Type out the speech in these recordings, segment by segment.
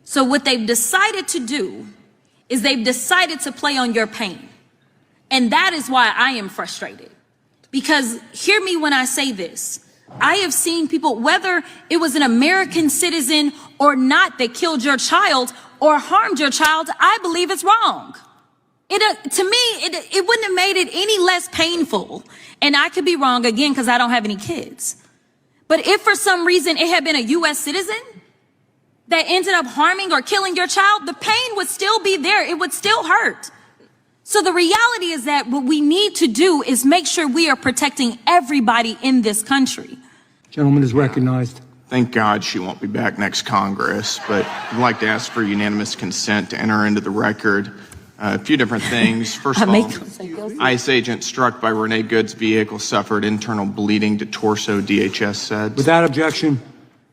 So what they've decided to do is they've decided to play on your pain. And that is why I am frustrated. Because hear me when I say this. I have seen people, whether it was an American citizen or not, that killed your child or harmed your child, I believe it's wrong. To me, it wouldn't have made it any less painful. And I could be wrong again because I don't have any kids. But if for some reason it had been a U.S. citizen that ended up harming or killing your child, the pain would still be there. It would still hurt. So the reality is that what we need to do is make sure we are protecting everybody in this country. Gentleman is recognized. Thank God she won't be back next Congress, but I'd like to ask for unanimous consent to enter into the record a few different things. First of all, ICE agent struck by Renee Good's vehicle suffered internal bleeding to torso, DHS said. Without objection.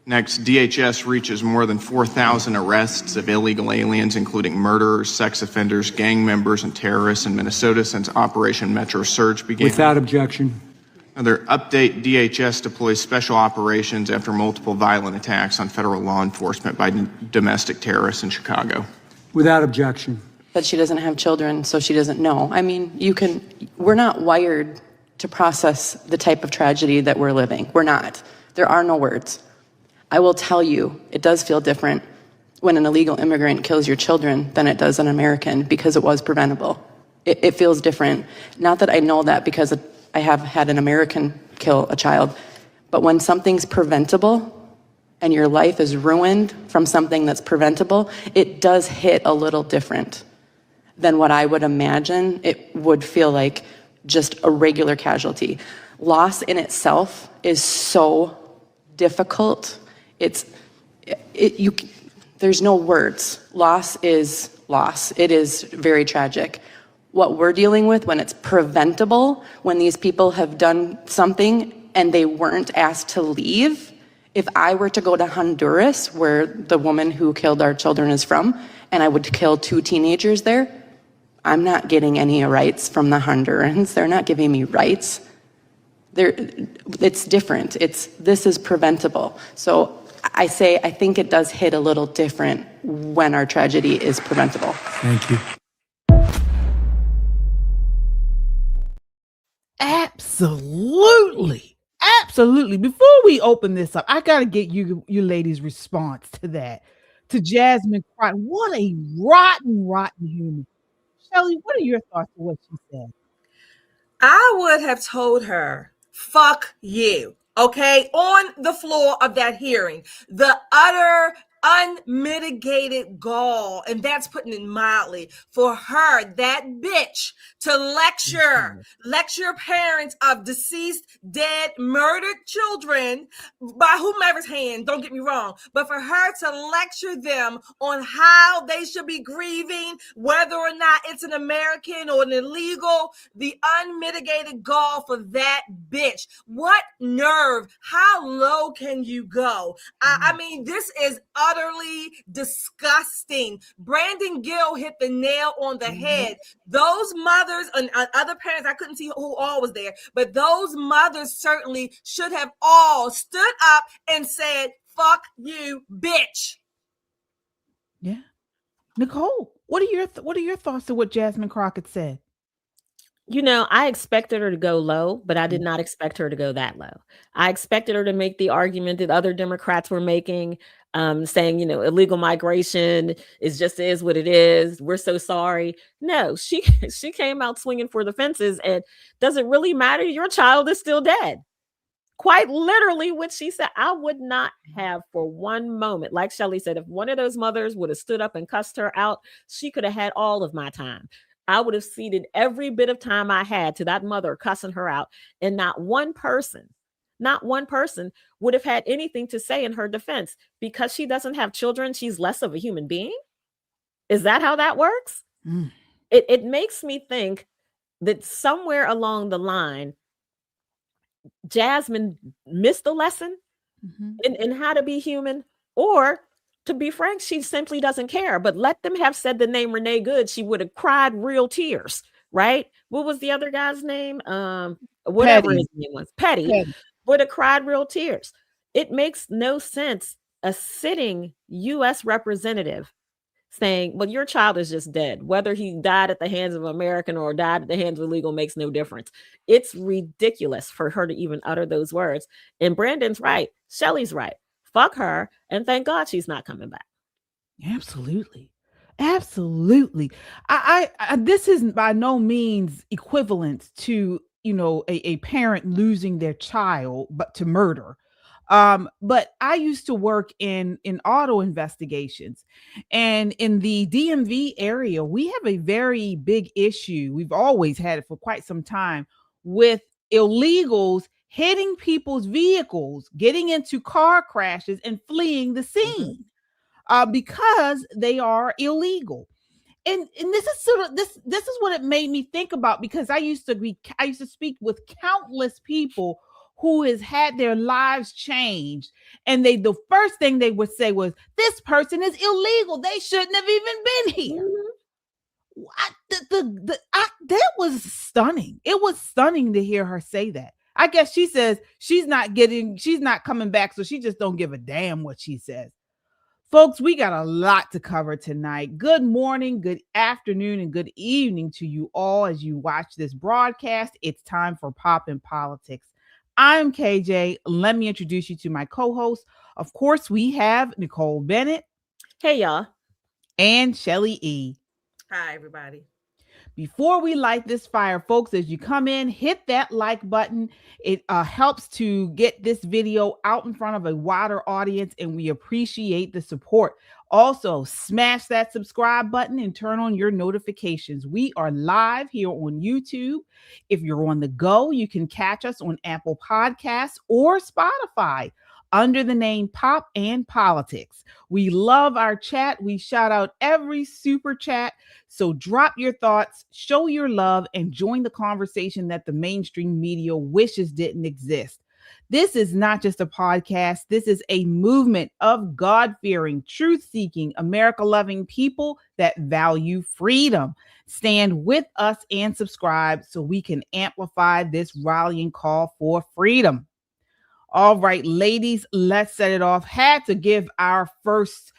Next, DHS reaches more than 4,000 arrests of illegal aliens, including murderers, sex offenders, gang members, and terrorists in Minnesota since Operation Metro Surge began. Without objection. Another update, DHS deploys special operations after multiple violent attacks on federal law enforcement by domestic terrorists in Chicago. Without objection. But she doesn't have children, so she doesn't know. I mean, we're not wired to process the type of tragedy that we're living. We're not. There are no words. I will tell you, it does feel different when an illegal immigrant kills your children than it does an American, because it was preventable. It feels different. Not that I know that because I have had an American kill a child, but when something's preventable and your life is ruined from something that's preventable, it does hit a little different than what I would imagine it would feel like just a regular casualty. Loss in itself is so difficult. There's no words. Loss is loss. It is very tragic. What we're dealing with when it's preventable, when these people have done something and they weren't asked to leave. If I were to go to Honduras, where the woman who killed our children is from, and I would kill 2 teenagers there, I'm not getting any rights from the Hondurans. They're not giving me rights. It's different. This is preventable. So I think it does hit a little different when our tragedy is preventable. Thank you. Absolutely. Absolutely. Before we open this up, I got to get you ladies' response to that. To Jasmine Crockett. What a rotten human. Shelly, what are your thoughts on what she said? I would have told her, fuck you, okay? On the floor of that hearing, the utter unmitigated gall, and that's putting it mildly, for her, that bitch, to lecture parents of deceased, dead, murdered children by whomever's hand, don't get me wrong, but for her to lecture them on how they should be grieving, whether or not it's an American or an illegal, the unmitigated gall for that bitch. What nerve? How low can you go? I mean, this is utterly disgusting. Brandon Gill hit the nail on the head. Those mothers and other parents, I couldn't see who all was there, but those mothers certainly should have all stood up and said, fuck you, bitch. Yeah. Nicole, what are your thoughts on what Jasmine Crockett said? You know, I expected her to go low, but I did not expect her to go that low. I expected her to make the argument that other Democrats were making, saying, you know, illegal migration is what it is. We're so sorry. No, she came out swinging for the fences, and does it really matter? Your child is still dead. Quite literally what she said. I would not have for one moment, like Shelly said, if one of those mothers would have stood up and cussed her out, she could have had all of my time. I would have ceded every bit of time I had to that mother cussing her out, and not one person would have had anything to say in her defense. Because she doesn't have children, she's less of a human being? Is that how that works? It makes me think that somewhere along the line, Jasmine missed the lesson in how to be human, or to be frank, she simply doesn't care. But let them have said the name Renee Good, she would have cried real tears, right? What was the other guy's name? Whatever his name was. Petty. Would have cried real tears. It makes no sense a sitting U.S. representative saying, well, your child is just dead. Whether he died at the hands of an American or died at the hands of illegal makes no difference. It's ridiculous for her to even utter those words. And Brandon's right. Shelley's right. Fuck her. And thank God she's not coming back. Absolutely. Absolutely. I this is by no means equivalent to, a parent losing their child, but to murder. But I used to work in auto investigations, and in the DMV area, we have a very big issue. We've always had it for quite some time with illegals hitting people's vehicles, getting into car crashes, and fleeing the scene because they are illegal. And this is sort of this is what it made me think about, because I used to speak with countless people who has had their lives changed, and the first thing they would say was, this person is illegal, they shouldn't have even been here. That was stunning. It was stunning to hear her say that. I guess she says she's not coming back, so she just don't give a damn what she says. Folks, we got a lot to cover tonight. Good morning, good afternoon, and good evening to you all as you watch this broadcast. It's time for Pop in Politics. I'm KJ. Let me introduce you to my co-host. Of course, we have Nicole Bennett. Hey, y'all. And Shelly E. Hi, everybody. Before we light this fire, folks, as you come in, hit that like button. It helps to get this video out in front of a wider audience, and we appreciate the support. Also, smash that subscribe button and turn on your notifications. We are live here on YouTube. If you're on the go, you can catch us on Apple Podcasts or Spotify under the name Pop and Politics. We love our chat. We shout out every super chat. So drop your thoughts, show your love, and join the conversation that the mainstream media wishes didn't exist. This is not just a podcast. This is a movement of God-fearing, truth-seeking, America-loving people that value freedom. Stand with us and subscribe so we can amplify this rallying call for freedom. All right, ladies, let's set it off. Had to give our first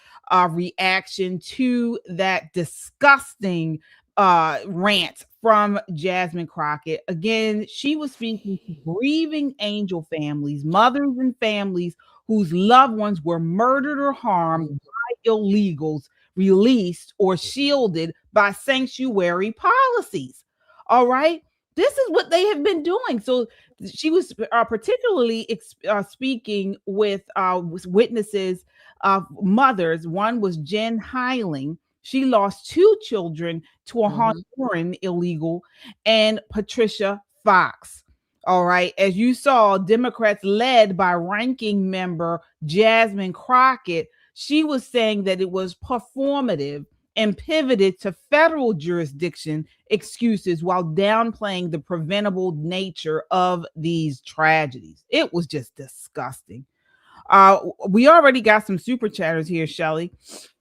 reaction to that disgusting rant from Jasmine Crockett. Again, she was speaking to grieving angel families, mothers and families whose loved ones were murdered or harmed by illegals, released or shielded by sanctuary policies. All right. This is what they have been doing. So she was particularly speaking with witnesses of mothers. One was Jen Heiling. She lost 2 children to a Honduran illegal, and Patricia Fox. All right. As you saw, Democrats led by ranking member Jasmine Crockett, she was saying that it was performative and pivoted to federal jurisdiction excuses while downplaying the preventable nature of these tragedies. It was just disgusting. We already got some super chatters here, Shelly.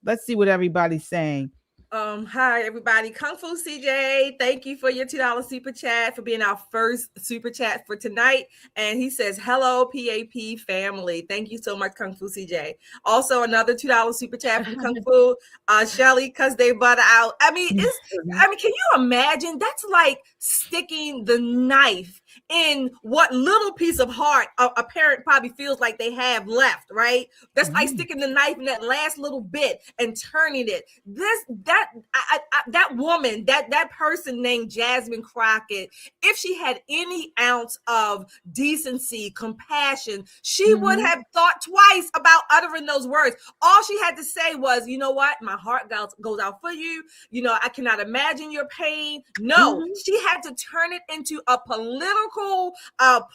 Let's see what everybody's saying. Hi, everybody. Kung Fu CJ, thank you for your $2 super chat, for being our first super chat for tonight. And he says, hello, PAP family. Thank you so much, Kung Fu CJ. Also, another $2 super chat from Kung Fu, Shelly, because they butt out. I mean, can you imagine? That's like sticking the knife in what little piece of heart a parent probably feels like they have left, right? That's like sticking the knife in that last little bit and turning it. That woman, that person named Jasmine Crockett, if she had any ounce of decency, compassion, she would have thought twice about uttering those words. All she had to say was, you know what? My heart goes out for you. You know, I cannot imagine your pain. No, she had to turn it into a political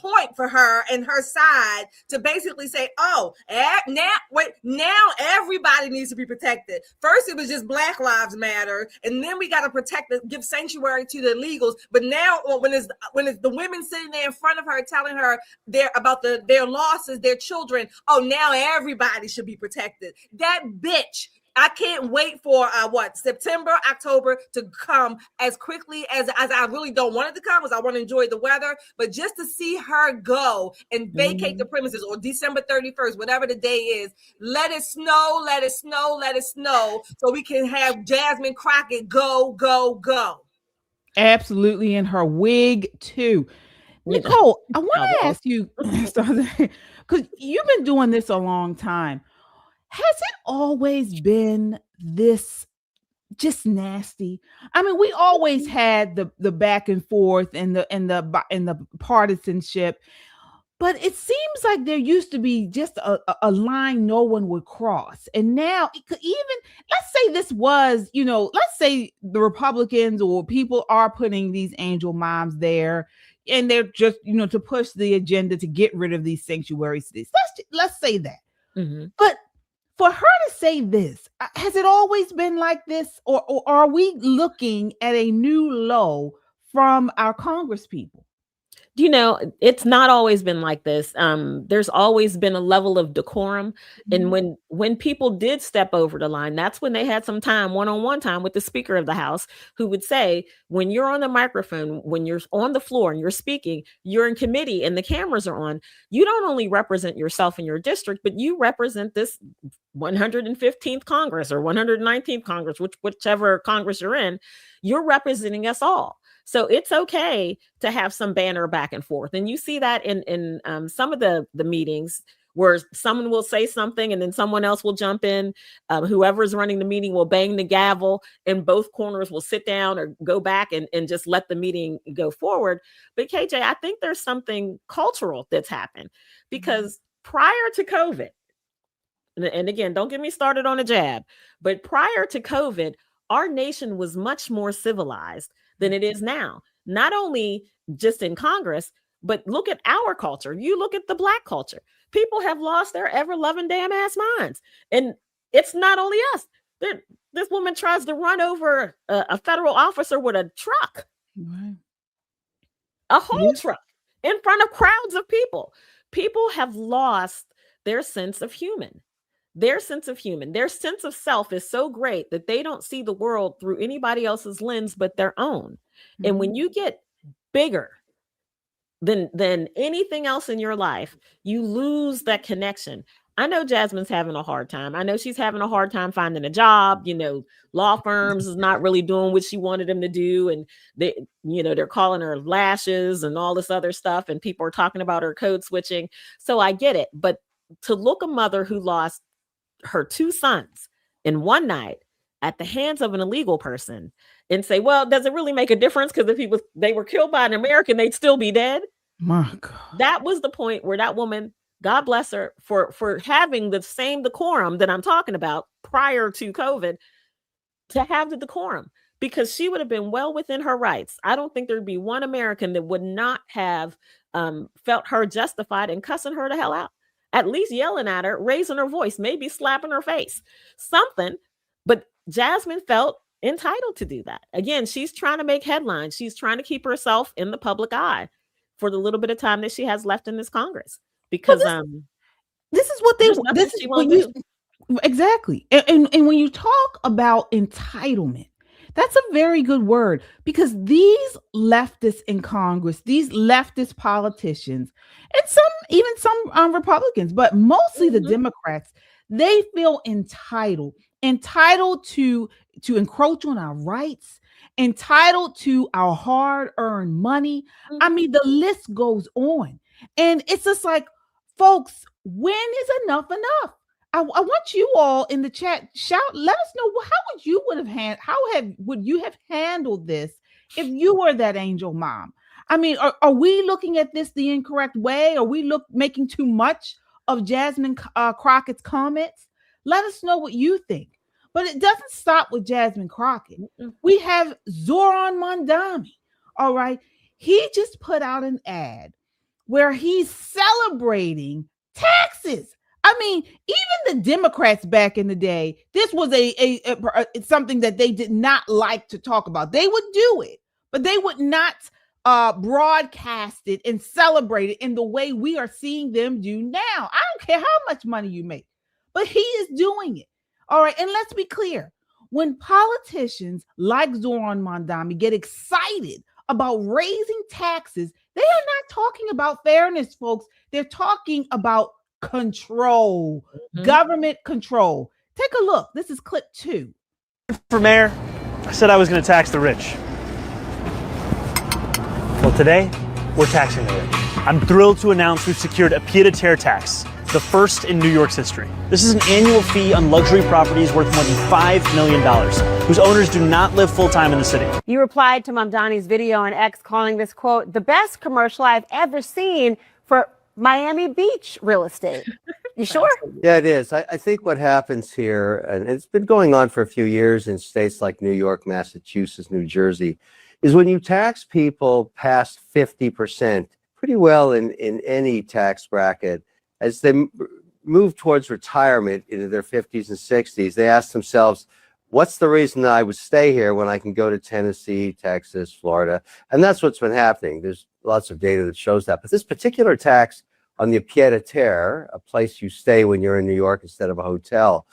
point for her and her side to basically say, oh, now everybody needs to be protected. First, it was just Black Lives Matter, and then we got to give sanctuary to the illegals. But now, when it's the women sitting there in front of her telling her about their losses, their children, oh, now everybody should be protected. That bitch I can't wait for September, October to come as quickly as I really don't want it to come, because I want to enjoy the weather. But just to see her go and vacate the premises, or December 31st, whatever the day is, let it snow, let it snow, let it snow, so we can have Jasmine Crockett go, go, go. Absolutely, in her wig too. Nicole, I want to ask you something, because you've been doing this a long time. Has it always been this just nasty? I mean, we always had the back and forth and the partisanship, but it seems like there used to be just a line no one would cross. And now it could even, let's say this was, let's say the Republicans or people are putting these angel moms there, and they're just, to push the agenda to get rid of these sanctuary cities. Let's say that. Mm-hmm. But for her to say this, has it always been like this? Or are we looking at a new low from our Congress people? It's not always been like this. There's always been a level of decorum. Mm-hmm. And when people did step over the line, that's when they had some time, one-on-one time with the Speaker of the House, who would say, when you're on the microphone, when you're on the floor and you're speaking, you're in committee and the cameras are on, you don't only represent yourself and your district, but you represent this 115th Congress or 119th Congress, whichever Congress you're in, you're representing us all. So it's okay to have some banter back and forth. And you see that in some of the meetings where someone will say something and then someone else will jump in. Whoever's running the meeting will bang the gavel and both corners will sit down or go back and just let the meeting go forward. But KJ, I think there's something cultural that's happened, because prior to COVID, and again, don't get me started on a jab, but prior to COVID, our nation was much more civilized than it is now. Not only just in Congress, but look at our culture. You look at the Black culture. People have lost their ever-loving damn ass minds. And it's not only us. This woman tries to run over a federal officer with a truck. Right. A whole truck in front of crowds of people. People have lost their sense of human. Their sense of self is so great that they don't see the world through anybody else's lens but their own. Mm-hmm. And when you get bigger than anything else in your life, you lose that connection. I know Jasmine's having a hard time. I know she's having a hard time finding a job. Law firms is not really doing what she wanted them to do. And they're calling her lashes and all this other stuff. And people are talking about her code switching. So I get it. But to look a mother who lost her two sons in one night at the hands of an illegal person and say, well, does it really make a difference? Because if they were killed by an American, they'd still be dead. My God. That was the point where that woman, God bless her for having the same decorum that I'm talking about prior to COVID, to have the decorum, because she would have been well within her rights. I don't think there'd be one American that would not have felt her justified in cussing her the hell out. At least yelling at her, raising her voice, maybe slapping her face, something. But Jasmine felt entitled to do that. Again, she's trying to make headlines. She's trying to keep herself in the public eye for the little bit of time that she has left in this Congress. Because this is what this is what you exactly. And when you talk about entitlement, that's a very good word, because these leftists in Congress, these leftist politicians, and some Republicans, but mostly the Democrats, they feel entitled to encroach on our rights, entitled to our hard-earned money. I mean, the list goes on. And it's just like, folks, when is enough enough? I want you all in the chat, let us know how would you have handled this if you were that angel mom? I mean, are we looking at this the incorrect way? Are we making too much of Jasmine Crockett's comments? Let us know what you think. But it doesn't stop with Jasmine Crockett. We have Zoran Mondani. All right. He just put out an ad where he's celebrating taxes. I mean, even the Democrats back in the day, this was something that they did not like to talk about. They would do it, but they would not broadcast it and celebrate it in the way we are seeing them do now. I don't care how much money you make, but he is doing it. All right. And let's be clear. When politicians like Zoran Mondami get excited about raising taxes, they are not talking about fairness, folks. They're talking about control, government control. Take a look. This is clip 2. For mayor, I said I was going to tax the rich. Well, today, we're taxing the rich. I'm thrilled to announce we've secured a pied-à-terre tax, the first in New York's history. This is an annual fee on luxury properties worth more than $5 million, whose owners do not live full-time in the city. You replied to Mamdani's video on X, calling this, quote, the best commercial I've ever seen for Miami Beach real estate. You sure? Yeah, it is. I think what happens here, and it's been going on for a few years in states like New York, Massachusetts, New Jersey, is when you tax people past 50%, pretty well in any tax bracket, as they move towards retirement into their 50s and 60s, they ask themselves, what's the reason that I would stay here when I can go to Tennessee, Texas, Florida? And that's what's been happening. There's lots of data that shows that. But this particular tax on the pied-à-terre, a place you stay when you're in New York instead of a hotel,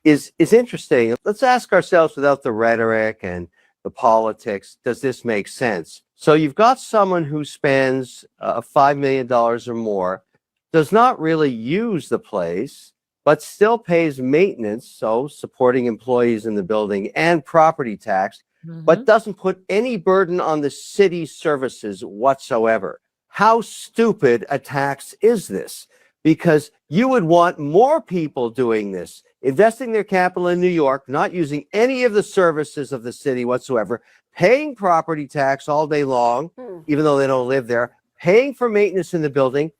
is interesting. Let's ask ourselves, without the rhetoric and the politics, does this make sense? So you've got someone who spends $5 million or more, does not really use the place, but still pays maintenance, so supporting employees in the building, and property tax, but doesn't put any burden on the city services whatsoever. How stupid a tax is this? Because you would want more people doing this, investing their capital in New York, not using any of the services of the city whatsoever, paying property tax all day long, even though they don't live there, paying for maintenance in the building.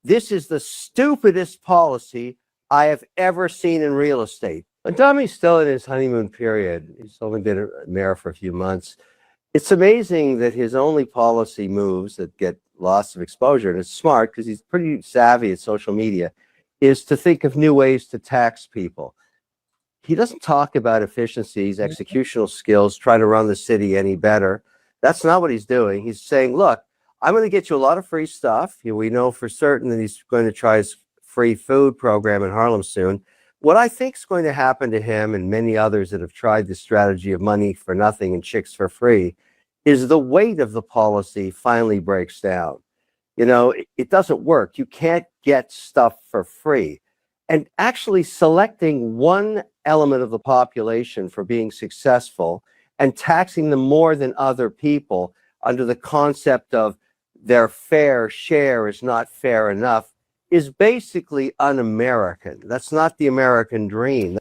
This is the stupidest policy I have ever seen in real estate. Mondami's still in his honeymoon period. He's only been a mayor for a few months. It's amazing that his only policy moves that get lots of exposure, and it's smart because he's pretty savvy at social media, is to think of new ways to tax people. He doesn't talk about efficiencies, executional skills, trying to run the city any better. That's not what he's doing. He's saying, look, I'm going to get you a lot of free stuff. We know for certain that he's going to try his free food program in Harlem soon. What I think is going to happen to him and many others that have tried the strategy of money for nothing and chicks for free is the weight of the policy finally breaks down. You know, it doesn't work. You can't get stuff for free. And actually selecting one element of the population for being successful and taxing them more than other people under the concept of their fair share is not fair enough is basically un-American. That's not the American dream.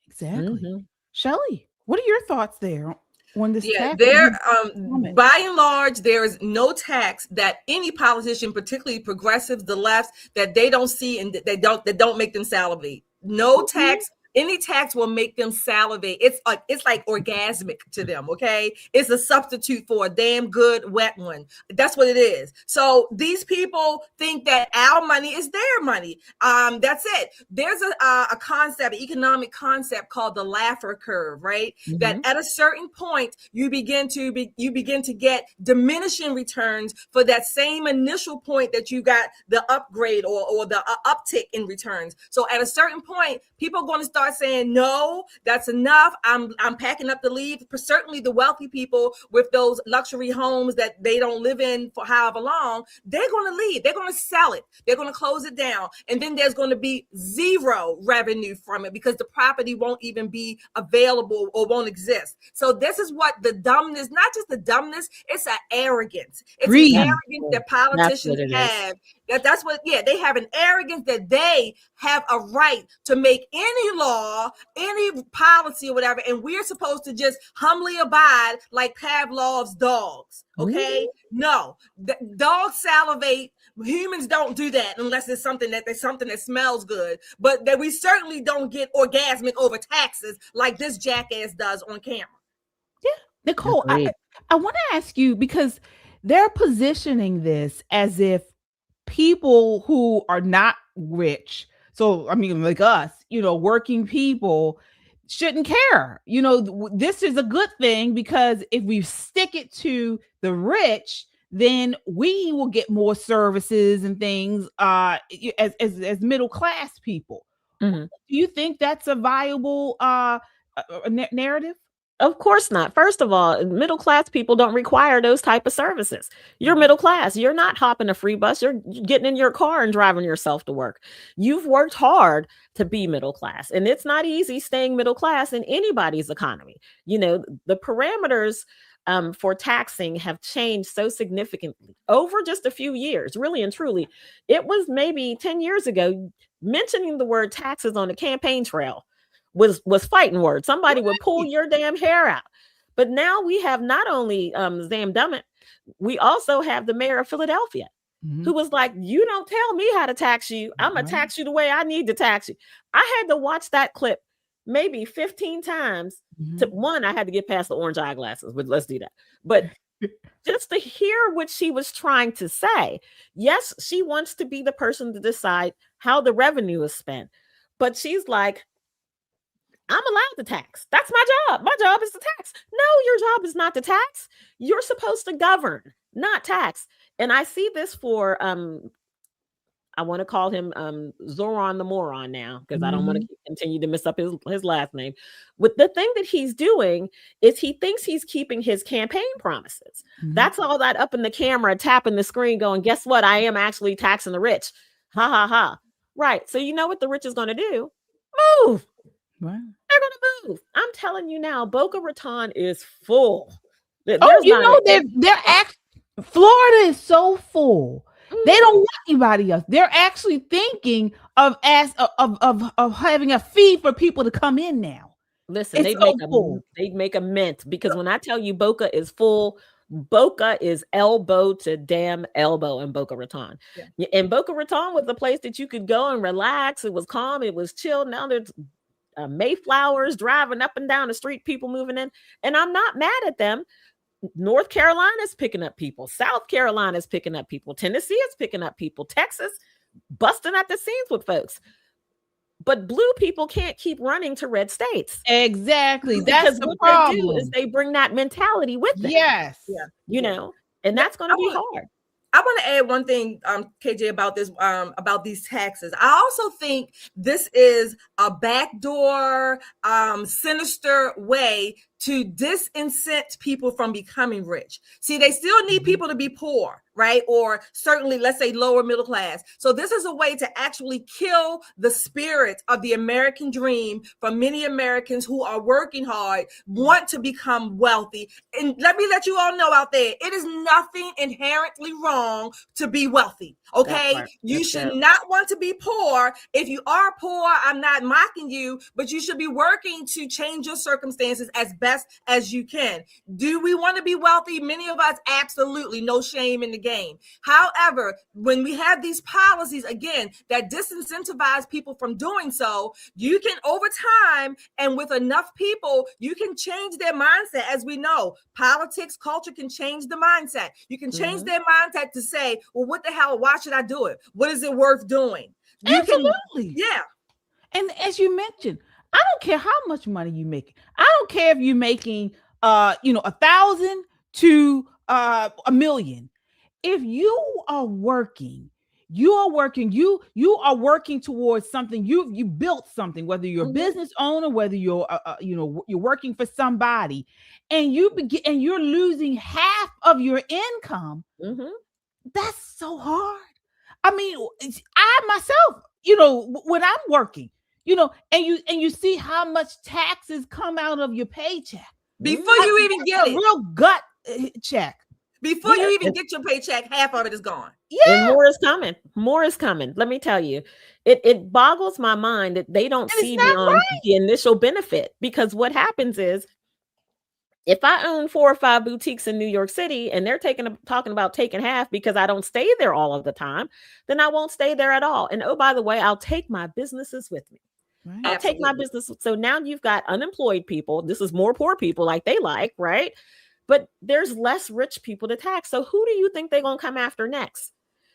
Exactly. Shelley, what are your thoughts there on this tax? By and large, there is no tax that any politician, particularly progressives, the left, that they don't see and that don't make them salivate. No tax. Any tax will make them salivate. It's like orgasmic to them, okay? It's a substitute for a damn good wet one. That's what it is. So these people think that our money is their money. That's it. There's a concept, an economic concept called the Laffer curve, right? That at a certain point, you begin to get diminishing returns for that same initial point that you got the upgrade or the uptick in returns. So at a certain point, people are going to start saying, no, that's enough. I'm packing up the leave. Certainly the wealthy people with those luxury homes that they don't live in for however long, they're going to leave. They're going to sell it. They're going to close it down. And then there's going to be zero revenue from it because the property won't even be available or won't exist. So this is what the dumbness, not just the dumbness, it's an arrogance. It's an arrogance that politicians have. That's what, they have an arrogance that they have a right to make any law, any policy or whatever, and we're supposed to just humbly abide like Pavlov's dogs, okay? No, dogs salivate. Humans don't do that unless it's something that smells good, but that we certainly don't get orgasmic over taxes like this jackass does on camera. Yeah, Nicole, I want to ask you, because they're positioning this as if people who are not rich, so I mean like us, working people, shouldn't care. This is a good thing because if we stick it to the rich, then we will get more services and things as middle class people. Mhm. Do you think that's a viable narrative? Of course not. First of all, middle class people don't require those type of services. You're middle class. You're not hopping a free bus. You're getting in your car and driving yourself to work. You've worked hard to be middle class, and it's not easy staying middle class in anybody's economy. You know, the parameters for taxing have changed so significantly over just a few years, really and truly. It was maybe 10 years ago, mentioning the word taxes on the campaign trail was fighting words. Somebody would pull your damn hair out. But now we have not only Zam Dummett, we also have the mayor of Philadelphia, who was like, you don't tell me how to tax you. I'm going to tax you the way I need to tax you. I had to watch that clip maybe 15 times. To one, I had to get past the orange eyeglasses, but let's do that. But just to hear what she was trying to say. Yes, she wants to be the person to decide how the revenue is spent. But she's like, I'm allowed to tax. That's my job. My job is to tax. No, your job is not to tax. You're supposed to govern, not tax. And I see this for I want to call him Zoran the Moron now, because I don't want to continue to mess up his last name. With the thing that he's doing is he thinks he's keeping his campaign promises. That's all that up in the camera, tapping the screen, going, guess what? I am actually taxing the rich. Ha ha ha. Right. So you know what the rich is going to do? Move. Right. They're going to move. I'm telling you now, Boca Raton is full. Florida is so full. They don't want anybody else. They're actually thinking of having a fee for people to come in now. Listen, they make a mint, because when I tell you Boca is full, Boca is elbow to damn elbow in Boca Raton. Yeah. And Boca Raton was a place that you could go and relax. It was calm. It was chill. Now there's Mayflowers driving up and down the street, people moving in. And I'm not mad at them. North Carolina's picking up people. South Carolina's picking up people. Tennessee is picking up people. Texas busting at the seams with folks. But blue people can't keep running to red states. Exactly. Because that's the what problem. they do is they bring that mentality with them. Yes. Yeah. You know, and that's going to be hard. I want to add one thing, KJ, about this, about these taxes. I also think this is a backdoor, sinister way to disincent people from becoming rich. See, they still need people to be poor, right? Or certainly, let's say, lower middle class. So this is a way to actually kill the spirit of the American dream for many Americans who are working hard, want to become wealthy. And let me let you all know out there, it is nothing inherently wrong to be wealthy, okay? You should not want to be poor. If you are poor, I'm not mocking you, but you should be working to change your circumstances as best as you can. Do we want to be wealthy? Many of us, absolutely, no shame in the game. However, when we have these policies, again, that disincentivize people from doing so, you can, over time, and with enough people, you can change their mindset. As we know, politics, culture can change the mindset. You can change their mindset to say, well, what the hell? Why should I do it? What is it worth doing? Absolutely. Yeah. And as you mentioned, I don't care how much money you make. I don't care if you're making, 1,000 to $1 million. If you are working, you are working towards something. You built something, whether you're a business owner, whether you're, you're working for somebody, and you're losing half of your income. That's so hard. I mean, I myself, when I'm working, and you see how much taxes come out of your paycheck before you even get it. Real gut check. Before you even get your paycheck, half of it is gone. Yeah. And more is coming. More is coming. Let me tell you, it boggles my mind that they don't see beyond the initial benefit, because what happens is, if I own 4 or 5 boutiques in New York City and they're talking about taking half because I don't stay there all of the time, then I won't stay there at all. And oh, by the way, I'll take my businesses with me. Right. I'll take my business. So now you've got unemployed people. This is more poor people like they like, right? But there's less rich people to tax. So who do you think they're going to come after next?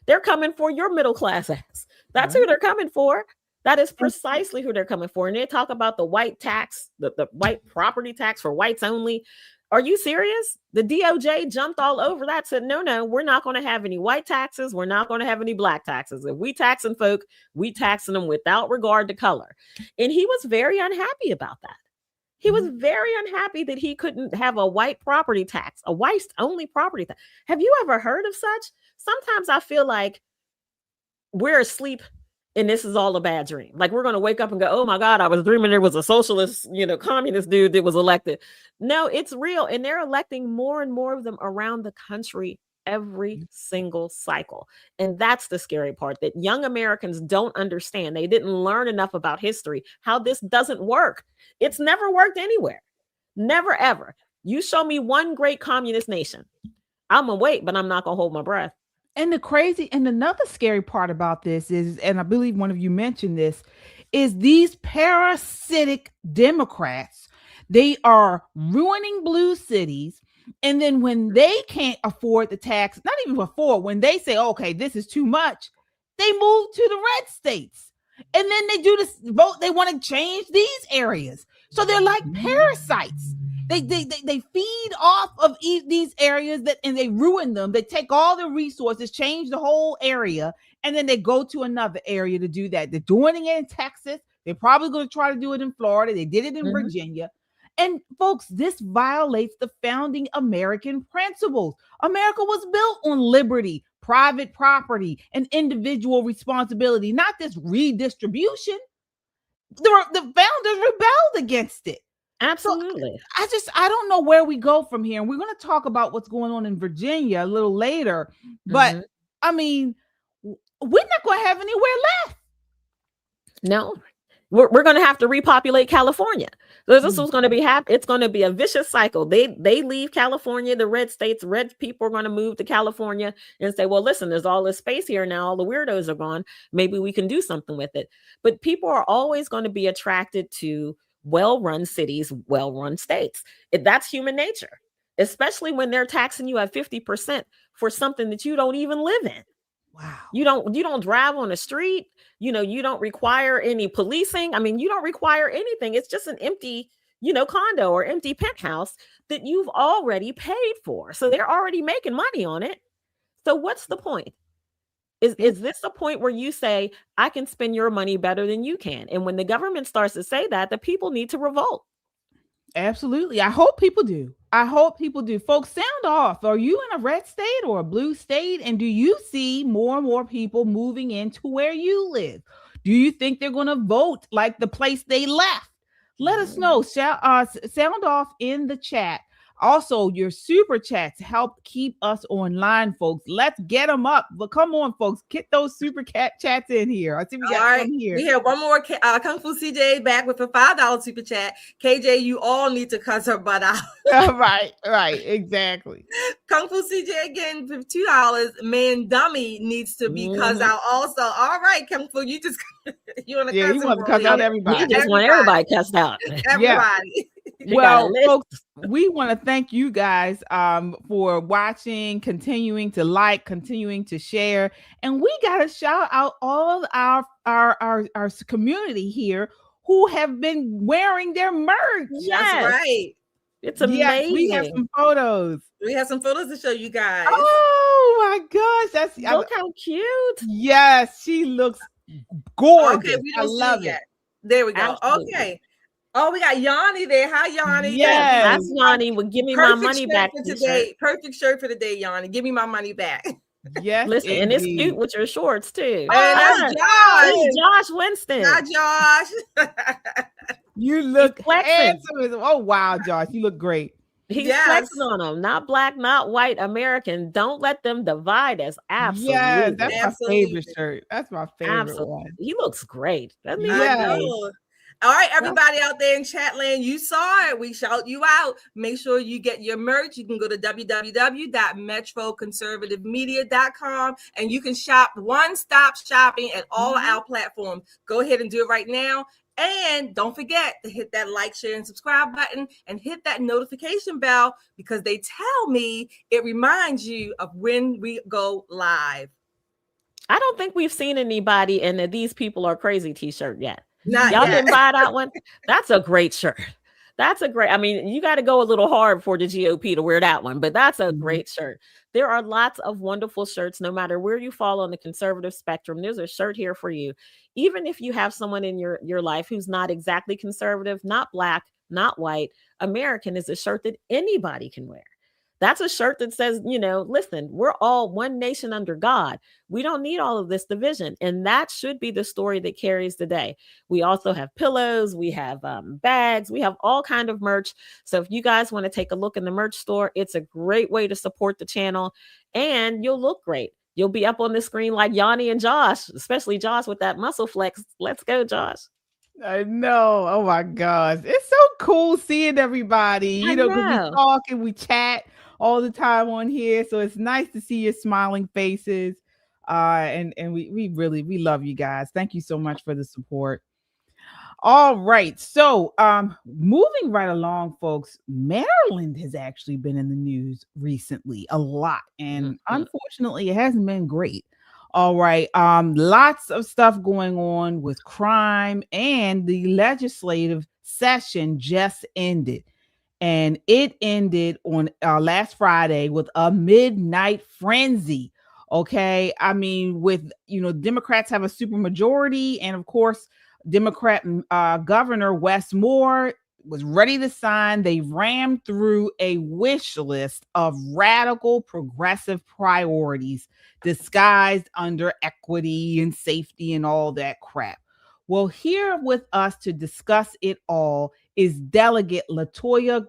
They're coming for your middle class ass. That's who they're coming for. That is precisely who they're coming for. And they talk about the white tax, the white property tax for whites only. Are you serious? The DOJ jumped all over that, said, no, we're not going to have any white taxes. We're not going to have any black taxes. If we taxing folk, we taxing them without regard to color. And he was very unhappy about that. He was very unhappy that he couldn't have a white property tax, a white only property tax. Have you ever heard of such? Sometimes I feel like we're asleep and this is all a bad dream. Like we're going to wake up and go, oh my God, I was dreaming there was a socialist, communist dude that was elected. No, it's real. And they're electing more and more of them around the country every single cycle. And that's the scary part, that young Americans don't understand. They didn't learn enough about history, how this doesn't work. It's never worked anywhere. Never, ever. You show me one great communist nation, I'm going to wait, but I'm not going to hold my breath. And another scary part about this is, and I believe one of you mentioned this, is these parasitic Democrats, they are ruining blue cities. And then when they can't afford the tax, not even afford, when they say, okay, this is too much, they move to the red states. And then they do this vote. They want to change these areas. So they're like parasites. They feed off of these areas and they ruin them. They take all the resources, change the whole area, and then they go to another area to do that. They're doing it in Texas. They're probably going to try to do it in Florida. They did it in Virginia. And folks, this violates the founding American principles. America was built on liberty, private property, and individual responsibility, not this redistribution. The founders rebelled against it. Absolutely. So I don't know where we go from here. And we're going to talk about what's going on in Virginia a little later. But I mean, we're not going to have anywhere left. No, we're going to have to repopulate California. This was going to be it's going to be a vicious cycle. They leave California, the red states, red people are going to move to California and say, well, listen, there's all this space here now. All the weirdos are gone. Maybe we can do something with it. But people are always going to be attracted to well-run cities, well-run states. That's human nature, especially when they're taxing you at 50% for something that you don't even live in. Wow. You don't drive on the street. You don't require any policing. I mean, you don't require anything. It's just an empty, condo or empty penthouse that you've already paid for. So they're already making money on it. So what's the point? Is this the point where you say, I can spend your money better than you can? And when the government starts to say that, the people need to revolt. Absolutely. I hope people do. Folks, sound off. Are you in a red state or a blue state? And do you see more and more people moving into where you live? Do you think they're going to vote like the place they left? Let us know. Sound off in the chat. Also, your super chats help keep us online, folks. Let's get them up. But come on, folks, get those super chats in here. I see we got one here. We have one more. Kung Fu CJ back with a $5 super chat. KJ, you all need to cuss her butt out. Right, exactly. Kung Fu CJ again for $2. Man, dummy needs to be cussed out also. All right, Kung Fu, you just you want to cuss? He wants to cuss out everybody. You just want everybody cussed out. Everybody. Well, folks, we want to thank you guys for watching, continuing to like, continuing to share, and we got to shout out all our community here who have been wearing their merch. That's right. It's amazing. Yes, we have some photos. We have some photos to show you guys. Oh my gosh, look how cute. Yes, she looks gorgeous. Okay, we don't I love see it. Yet. There we go. Absolutely. Okay. Oh, we got Yanni there. Hi, Yanni. Yes. That's Yanni. Well, give me my money back today. Perfect shirt for the day, Yanni. Give me my money back. Yes. Listen, and it's cute with your shorts too. And that's Josh. Josh Winston. Hi, Josh. You look handsome. Oh wow, Josh, you look great. He's flexing on them. Not black, not white, American. Don't let them divide us. Absolutely. Yeah, that's my favorite shirt. That's my favorite one. He looks great. Doesn't he? Yeah. All right, everybody out there in Chatland, you saw it. We shout you out. Make sure you get your merch. You can go to www.metroconservativemedia.com and you can shop one-stop shopping at all our platforms. Go ahead and do it right now. And don't forget to hit that like, share, and subscribe button and hit that notification bell because they tell me it reminds you of when we go live. I don't think we've seen anybody in These People Are Crazy t-shirt yet. Not Y'all yet. didn't buy that one? That's a great shirt. That's a great, I mean, you got to go a little hard for the GOP to wear that one, but that's a Mhm. great shirt. There are lots of wonderful shirts, no matter where you fall on the conservative spectrum. There's a shirt here for you. Even if you have someone in your life who's not exactly conservative, not black, not white, American is a shirt that anybody can wear. That's a shirt that says, listen, we're all one nation under God. We don't need all of this division. And that should be the story that carries the day. We also have pillows, we have bags, we have all kind of merch. So if you guys want to take a look in the merch store, it's a great way to support the channel, and you'll look great. You'll be up on the screen like Yanni and Josh, especially Josh with that muscle flex. Let's go, Josh. I know. Oh my gosh. It's so cool seeing everybody, I because we know. talk and we chat all the time on here. So it's nice to see your smiling faces. And we really love you guys. Thank you so much for the support. All right. So moving right along, folks, Maryland has actually been in the news recently a lot. And unfortunately, it hasn't been great. All right. Lots of stuff going on with crime, and the legislative session just ended. And it ended on last Friday with a midnight frenzy. Okay. I mean, with, Democrats have a supermajority, and of course, Democrat Governor Wes Moore was ready to sign. They rammed through a wish list of radical progressive priorities disguised under equity and safety and all that crap. Well, here with us to discuss it all is Delegate Latoya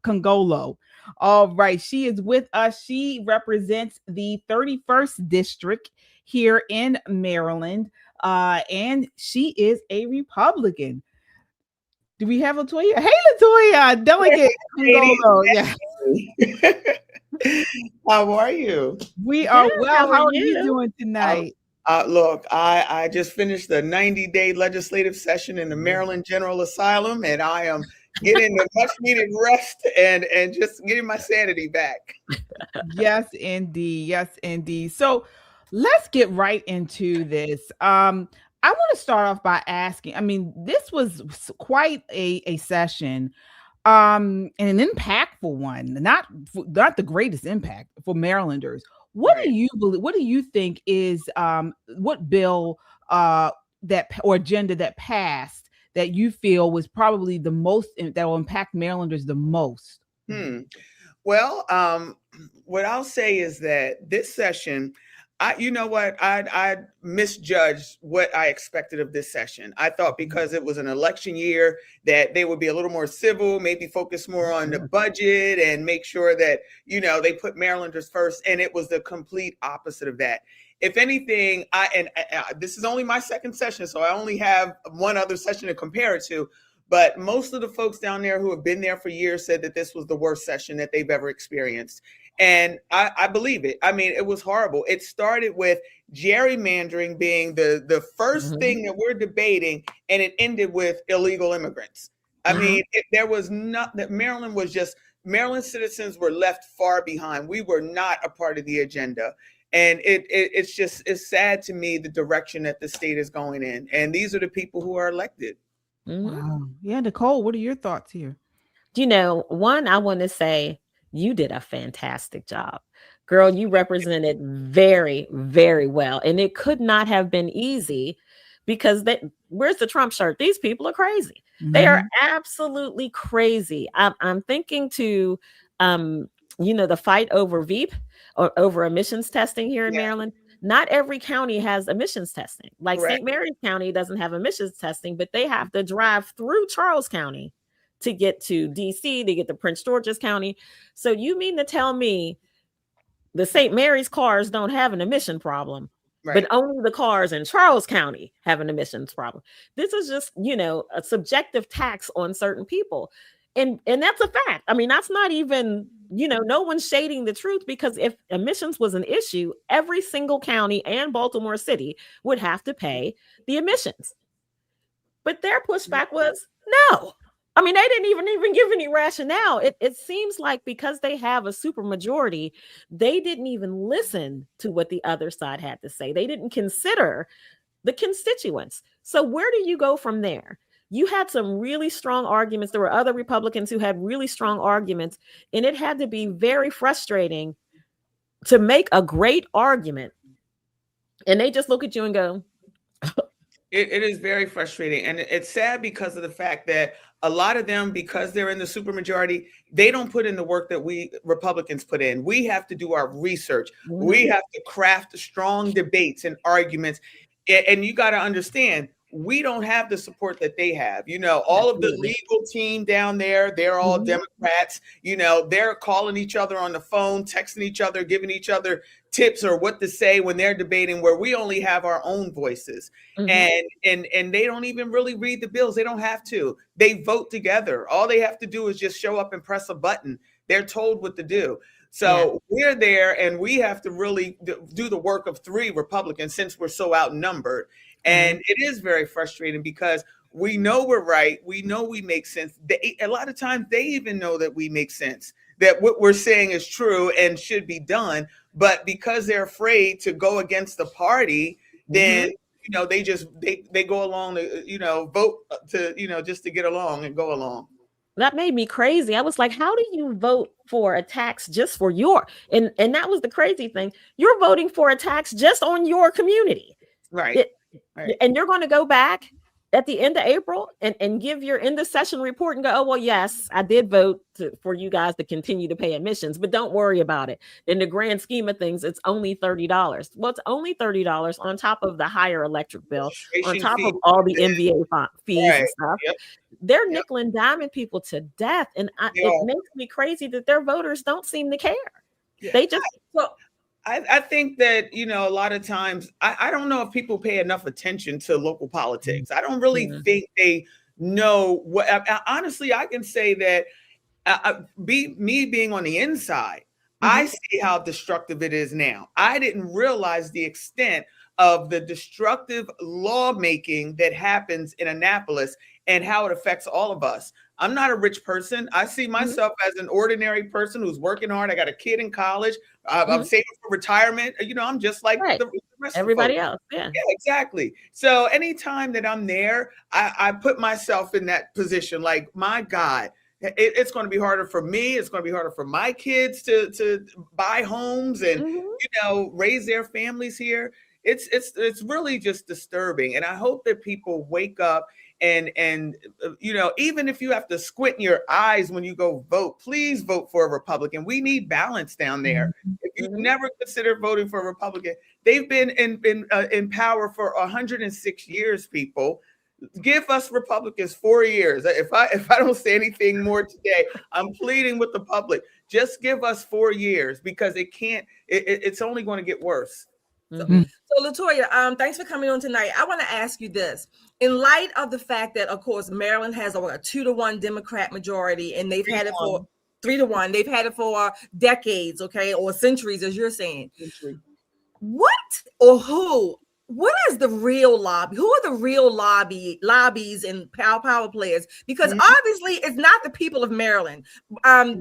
Congolo. All right, she is with us. She represents the 31st District here in Maryland, and she is a Republican. Do we have Latoya? Hey, Latoya, Delegate Congolo. Yeah. How are you? We are well. How are you doing tonight? Look, I just finished the 90-day legislative session in the Maryland General Asylum, and I am getting the much needed rest and just getting my sanity back. Yes, indeed. Yes, indeed. So let's get right into this. I want to start off by asking, I mean, this was quite a session, and an impactful one, not the greatest impact for Marylanders. What do you believe? What do you think is what bill that or agenda that passed that you feel was probably the most that will impact Marylanders the most? Well, what I'll say is that this session, I misjudged what I expected of this session. I thought because it was an election year that they would be a little more civil, maybe focus more on the budget and make sure that, they put Marylanders first. And it was the complete opposite of that. If anything, this is only my second session, so I only have one other session to compare it to. But most of the folks down there who have been there for years said that this was the worst session that they've ever experienced. And I believe it. I mean, it was horrible. It started with gerrymandering being the first thing that we're debating, and it ended with illegal immigrants. I mean, there was not that Maryland citizens were left far behind. We were not a part of the agenda. And it's sad to me the direction that the state is going in. And these are the people who are elected. Wow. Yeah, Nicole, what are your thoughts here? One, I want to say you did a fantastic job. Girl, you represented very, very well. And it could not have been easy because where's the Trump shirt? These people are crazy. They are absolutely crazy. I'm thinking to, the fight over VEEP or over emissions testing here in Maryland. Not every county has emissions testing. Like St. Mary's County doesn't have emissions testing, but they have to drive through Charles County to get to DC, to get to Prince George's County. So you mean to tell me the St. Mary's cars don't have an emission problem, but only the cars in Charles County have an emissions problem? This is just, a subjective tax on certain people. And that's a fact. I mean, that's not even, no one's shading the truth, because if emissions was an issue, every single county and Baltimore City would have to pay the emissions. But their pushback was no. I mean, they didn't even give any rationale. It seems like because they have a supermajority, they didn't even listen to what the other side had to say. They didn't consider the constituents. So where do you go from there? You had some really strong arguments. There were other Republicans who had really strong arguments, and it had to be very frustrating to make a great argument. And they just look at you and go, it is very frustrating. And it's sad because of the fact that a lot of them, because they're in the supermajority, they don't put in the work that we Republicans put in. We have to do our research. We have to craft strong debates and arguments. And you got to understand, we don't have the support that they have. You know, all of the legal team down there, they're all Democrats. You know, they're calling each other on the phone, texting each other, giving each other tips or what to say when they're debating, where we only have our own voices. And they don't even really read the bills. They don't have to. They vote together. All they have to do is just show up and press a button. They're told what to do. So we're there, and we have to really do the work of 3 Republicans since we're so outnumbered. And it is very frustrating because we know we're right. We know we make sense. A lot of times they even know that we make sense, that what we're saying is true and should be done. But because they're afraid to go against the party, then, you know, they go along to, you know, vote to, you know, just to get along and go along. That made me crazy. I was like, how do you vote for a tax just for your, and that was the crazy thing. You're voting for a tax just on your community. Right. And you're going to go back at the end of April and give your end of session report and go, oh, well, yes, I did vote for you guys to continue to pay admissions, but don't worry about it. In the grand scheme of things, it's only $30. Well, it's only $30 on top of the higher electric bill, on top of all the MVA fees and stuff. They're nickel and diming people to death. And it makes me crazy that their voters don't seem to care. They just... I think that, you know, a lot of times, I don't know if people pay enough attention to local politics. I don't really think they know what, honestly, I can say that me being on the inside, I see how destructive it is now. I didn't realize the extent of the destructive lawmaking that happens in Annapolis and how it affects all of us. I'm not a rich person. I see myself as an ordinary person who's working hard. I got a kid in college. I'm saving for retirement. You know, I'm just like the rest of everybody else. Yeah, exactly. So anytime that I'm there, I put myself in that position. Like, my God, it's going to be harder for me. It's going to be harder for my kids to buy homes and, you know, raise their families here. It's really just disturbing. And I hope that people wake up and you know, even if you have to squint your eyes when you go vote, please vote for a Republican. We need balance down there. If you've never considered voting for a Republican, they've been in power for 106 years, people. Give us Republicans 4 years. If I don't say anything more today, I'm pleading with the public. Just give us 4 years, because it's only going to get worse. So LaToya, thanks for coming on tonight. I want to ask you this. In light of the fact that, of course, Maryland has a 2-to-1 Democrat majority, and they've had it for 3-to-1. They've had it for decades, okay, or centuries, as you're saying. What or who? What is the real lobby? Who are the real lobbies and power players? Because obviously it's not the people of Maryland.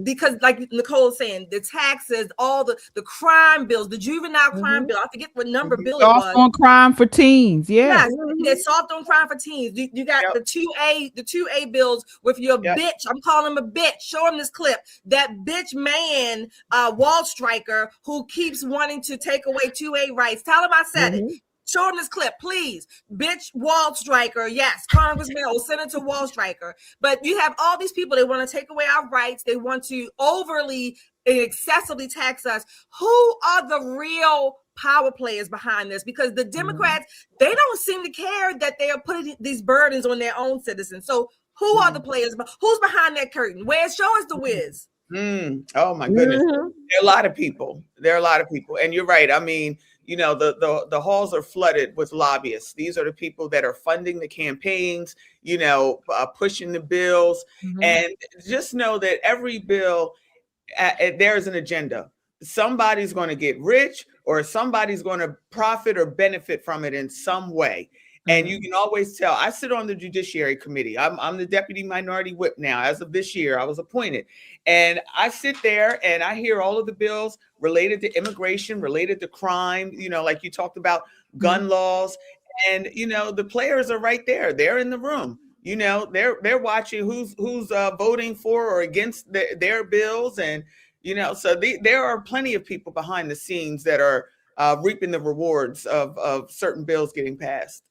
Because like Nicole is saying, the taxes, all the crime bills, the juvenile crime bill, I forget what number bill it was. Soft on crime for teens, yeah. They're soft on crime for teens. You got the 2A bills with your bitch. I'm calling him a bitch. Show him this clip. That bitch man, wall striker, who keeps wanting to take away 2A rights. Tell him I said it. Show him this clip, please. Bitch, wall striker. Yes, Congressman or Senator Wall Striker. But you have all these people, they want to take away our rights. They want to overly and excessively tax us. Who are the real power players behind this? Because the Democrats, they don't seem to care that they are putting these burdens on their own citizens. So who are the players? Who's behind that curtain? Show us the whiz. Oh my goodness. There are a lot of people. And you're right. I mean, you know, the halls are flooded with lobbyists. These are the people that are funding the campaigns, you know, pushing the bills. And just know that every bill, there's an agenda. Somebody's going to get rich, or somebody's going to profit or benefit from it in some way. And you can always tell. I sit on the Judiciary Committee. I'm the Deputy Minority Whip now. As of this year, I was appointed. And I sit there and I hear all of the bills related to immigration, related to crime, you know, like you talked about gun laws. And, you know, the players are right there. They're in the room. You know, they're watching who's voting for or against their bills, and you know, so there are plenty of people behind the scenes that are reaping the rewards of certain bills getting passed.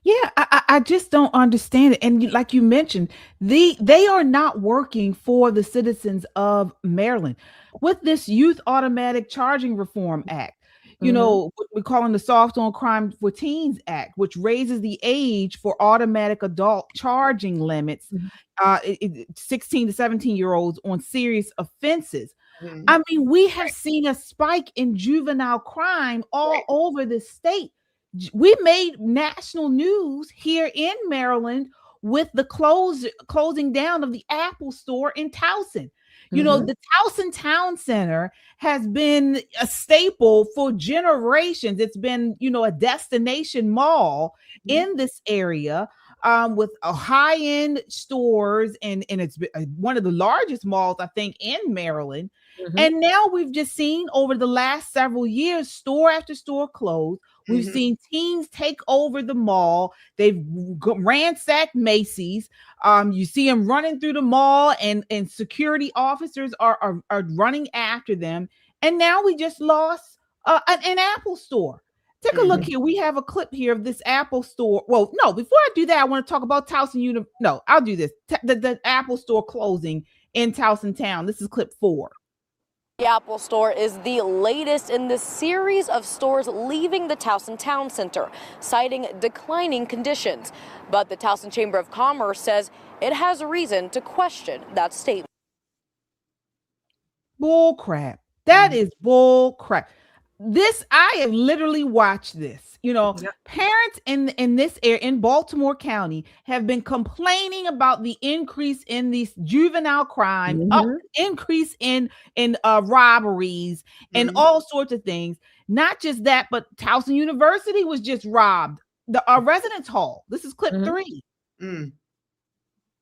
Yeah, I just don't understand it. And like you mentioned, they are not working for the citizens of Maryland with this Youth Automatic Charging Reform Act. You know, what we're calling the Soft on Crime for Teens Act, which raises the age for automatic adult charging limits, 16 to 17-year-olds on serious offenses. I mean, we have seen a spike in juvenile crime all over the state. We made national news here in Maryland with the closing down of the Apple store in Towson. You know, the Towson Town Center has been a staple for generations. It's been, you know, a destination mall in this area, with a high-end stores, and it's one of the largest malls, I think, in Maryland. And now we've just seen over the last several years, store after store close. We've seen teens take over the mall. They've ransacked Macy's. You see them running through the mall, and security officers are running after them. And now we just lost an Apple store. Take a look here. We have a clip here of this Apple store. Well, no, before I do that, I want to talk about Towson No, I'll do this. The Apple store closing in Towson Town. This is clip 4. The Apple store is the latest in the series of stores leaving the Towson Town Center, citing declining conditions. But the Towson Chamber of Commerce says it has reason to question that statement. Bull crap. That is bull crap. I have literally watched this. You know, parents in this area in Baltimore County have been complaining about the increase in these juvenile crime, increase in robberies, and all sorts of things. Not just that, but Towson University was just robbed. The residence hall. This is clip 3.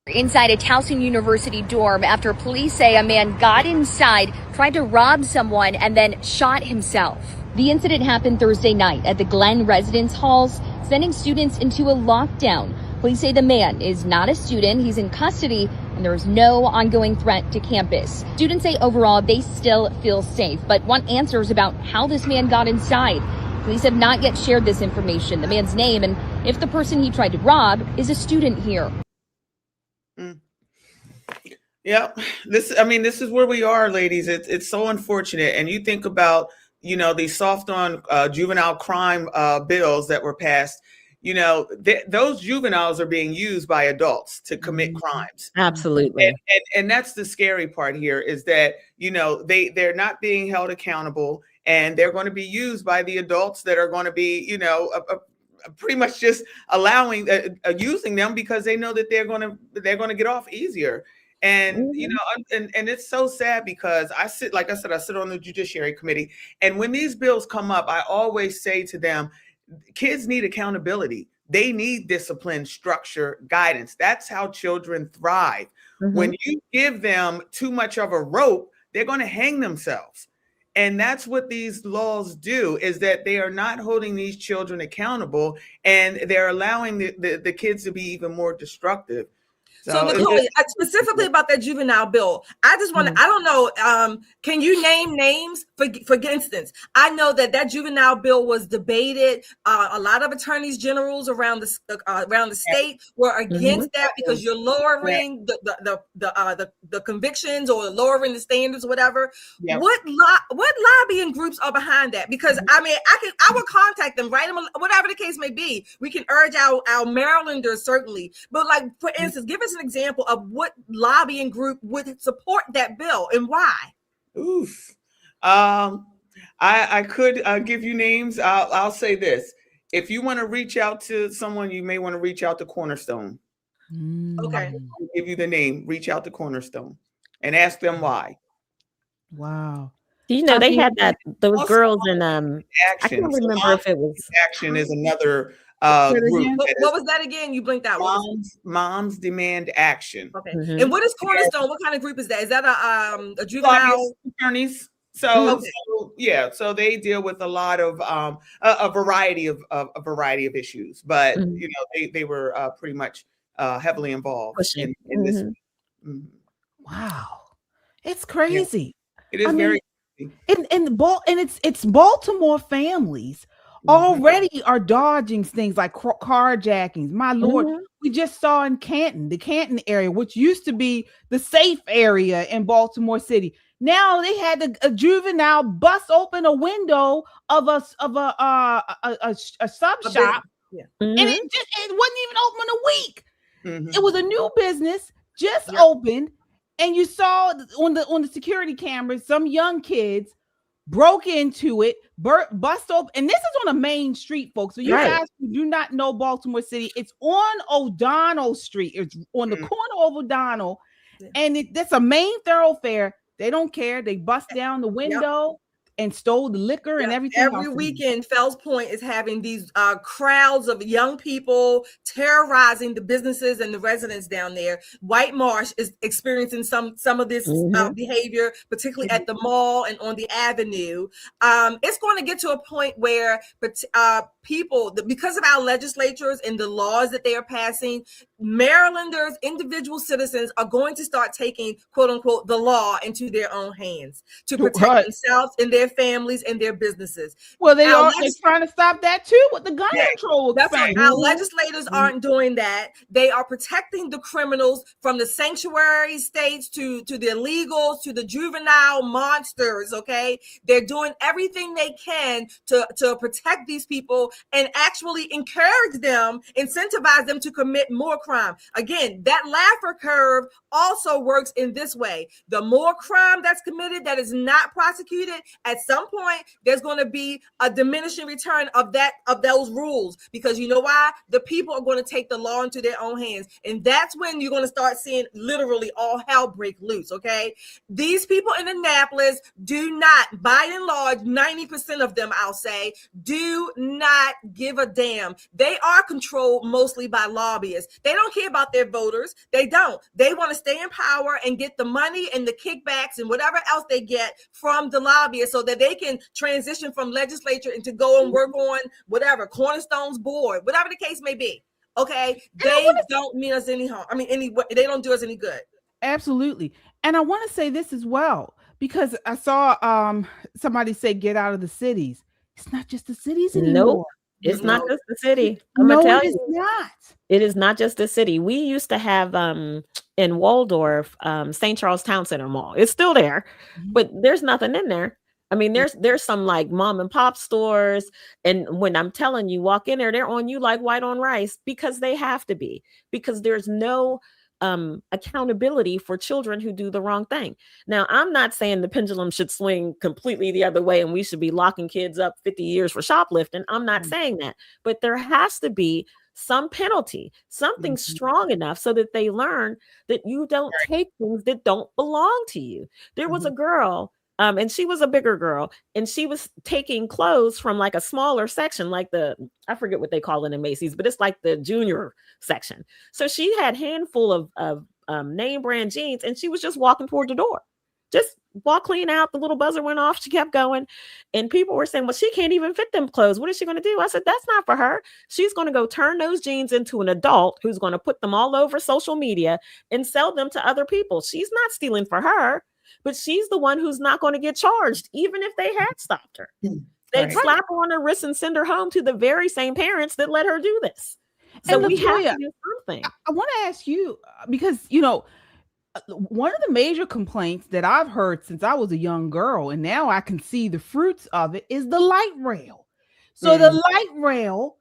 Inside a Towson University dorm after police say a man got inside, tried to rob someone, and then shot himself. The incident happened Thursday night at the Glen Residence Halls, sending students into a lockdown. Police say the man is not a student, he's in custody, and there is no ongoing threat to campus. Students say overall they still feel safe, but want answers about how this man got inside. Police have not yet shared this information, the man's name, and if the person he tried to rob is a student here. Yeah, this is where we are, ladies. It's so unfortunate. And you think about, you know, these soft on juvenile crime bills that were passed. You know, those juveniles are being used by adults to commit crimes. Absolutely. And that's the scary part here, is that, you know, they're not being held accountable, and they're going to be used by the adults that are going to be, you know, pretty much just allowing using them because they know that they're going to get off easier. And you know, and it's so sad because I sit on the Judiciary Committee, and when these bills come up, I always say to them, kids need accountability. They need discipline, structure, guidance. That's how children thrive. When you give them too much of a rope, they're going to hang themselves. And that's what these laws do, is that they are not holding these children accountable, and they're allowing the kids to be even more destructive. So Nicole, specifically about that juvenile bill, I just want to, I don't know, can you name names? For instance, I know that juvenile bill was debated. A lot of attorneys generals around the state were against that because you're lowering the convictions or lowering the standards or whatever. What lobbying groups are behind that? Because I mean, I would contact them, write them, whatever the case may be. We can urge our Marylanders certainly, but like, for instance, give us an example of what lobbying group would support that bill and why. Oof. I could give you names. I'll say this. If you want to reach out to someone, you may want to reach out to Cornerstone. Okay. I'll give you the name. Reach out to Cornerstone and ask them why. Wow. Do you know they had those Also, girls in I Action. can't remember if it was Action is another group. What was that again? You blinked out. Moms Demand Action. Okay. And what is Cornerstone? What kind of group is that? Is that a juvenile attorneys? So they deal with a lot of a variety of issues, but you know, they were pretty much heavily involved Pushing. in this. Mhm. Wow. It's Yeah, crazy. it is I mean, very. it's Baltimore families already are dodging things like carjackings. My Lord, Mhm. we just saw in Canton, the Canton area, which used to be the safe area in Baltimore City. Now they had a juvenile bust open a window of a sub A shop, business. Yeah. and Mhm. it wasn't even open a week. Mhm. It was a new business just Yep. opened, and you saw on the security cameras some young kids broke into it, bust open, and this is on a main street, folks. So you Right. guys who do not know Baltimore City, it's on O'Donnell Street. It's on the Mm. corner of O'Donnell, Yeah. and that's a main thoroughfare. They don't care. They bust down the Yep. window and stole the liquor and Yep. everything Every else. weekend, Fells Point is having these crowds of young people terrorizing the businesses and the residents down there. White Marsh is experiencing some of this Mhm. behavior, particularly at the mall and on the avenue. It's going to get to a point where people, because of our legislatures and the laws that they are passing, Marylanders, individual citizens are going to start taking, quote unquote, the law into their own hands to protect Right. themselves and their families and their businesses. Well, they're Our trying to stop that too with the gun Yeah, control that's right. expansion. Our legislators aren't doing that. They are protecting the criminals from the sanctuary states to the illegals to the juvenile monsters. Okay, they're doing everything they can to protect these people and actually encourage them, incentivize them to commit more crime. Again, that Laffer curve also works in this way. The more crime that's committed that is not prosecuted, at some point there's going to be a diminishing return of those rules, because you know why? The people are going to take the law into their own hands, and that's when you're going to start seeing literally all hell break loose. Okay, these people in Annapolis do not, by and large, 90% of them, I'll say, do not give a damn. They are controlled mostly by lobbyists. They don't care about their voters. They don't. They want to stay in power and get the money and the kickbacks and whatever else they get from the lobbyists so that they can transition from legislature and to go and work on whatever, Cornerstone's board, whatever the case may be. Okay, they don't mean us any harm. I mean, they don't do us any good. Absolutely. And I want to say this as well, because I saw somebody say get out of the cities. It's not just the cities anymore. Nope. It's not just the city. I'm No, gonna tell it is you. not. It is not just the city. We used to have in Waldorf, St. Charles Town Center Mall. It's still there, but there's nothing in there. I mean, there's some like mom and pop stores, and when I'm telling you, walk in there, they're on you like white on rice, because they have to be, because there's no accountability for children who do the wrong thing. Now, I'm not saying the pendulum should swing completely the other way and we should be locking kids up 50 years for shoplifting. I'm not saying that, but there has to be some penalty, something strong enough so that they learn that you don't take things that don't belong to you. There was a girl, and she was a bigger girl, and she was taking clothes from like a smaller section, like I forget what they call it in Macy's, but it's like the junior section. So she had a handful of name brand jeans, and she was just walking toward the door. Just walk clean out. The little buzzer went off. She kept going. And people were saying, well, she can't even fit them clothes. What is she going to do? I said, that's not for her. She's going to go turn those jeans into an adult who's going to put them all over social media and sell them to other people. She's not stealing for her, but she's the one who's not going to get charged, even if they had stopped her. They'd slap her on her wrist and send her home to the very same parents that let her do this. So we have to do something. I want to ask you, because, one of the major complaints that I've heard since I was a young girl, and now I can see the fruits of it, is the light rail. So the light rail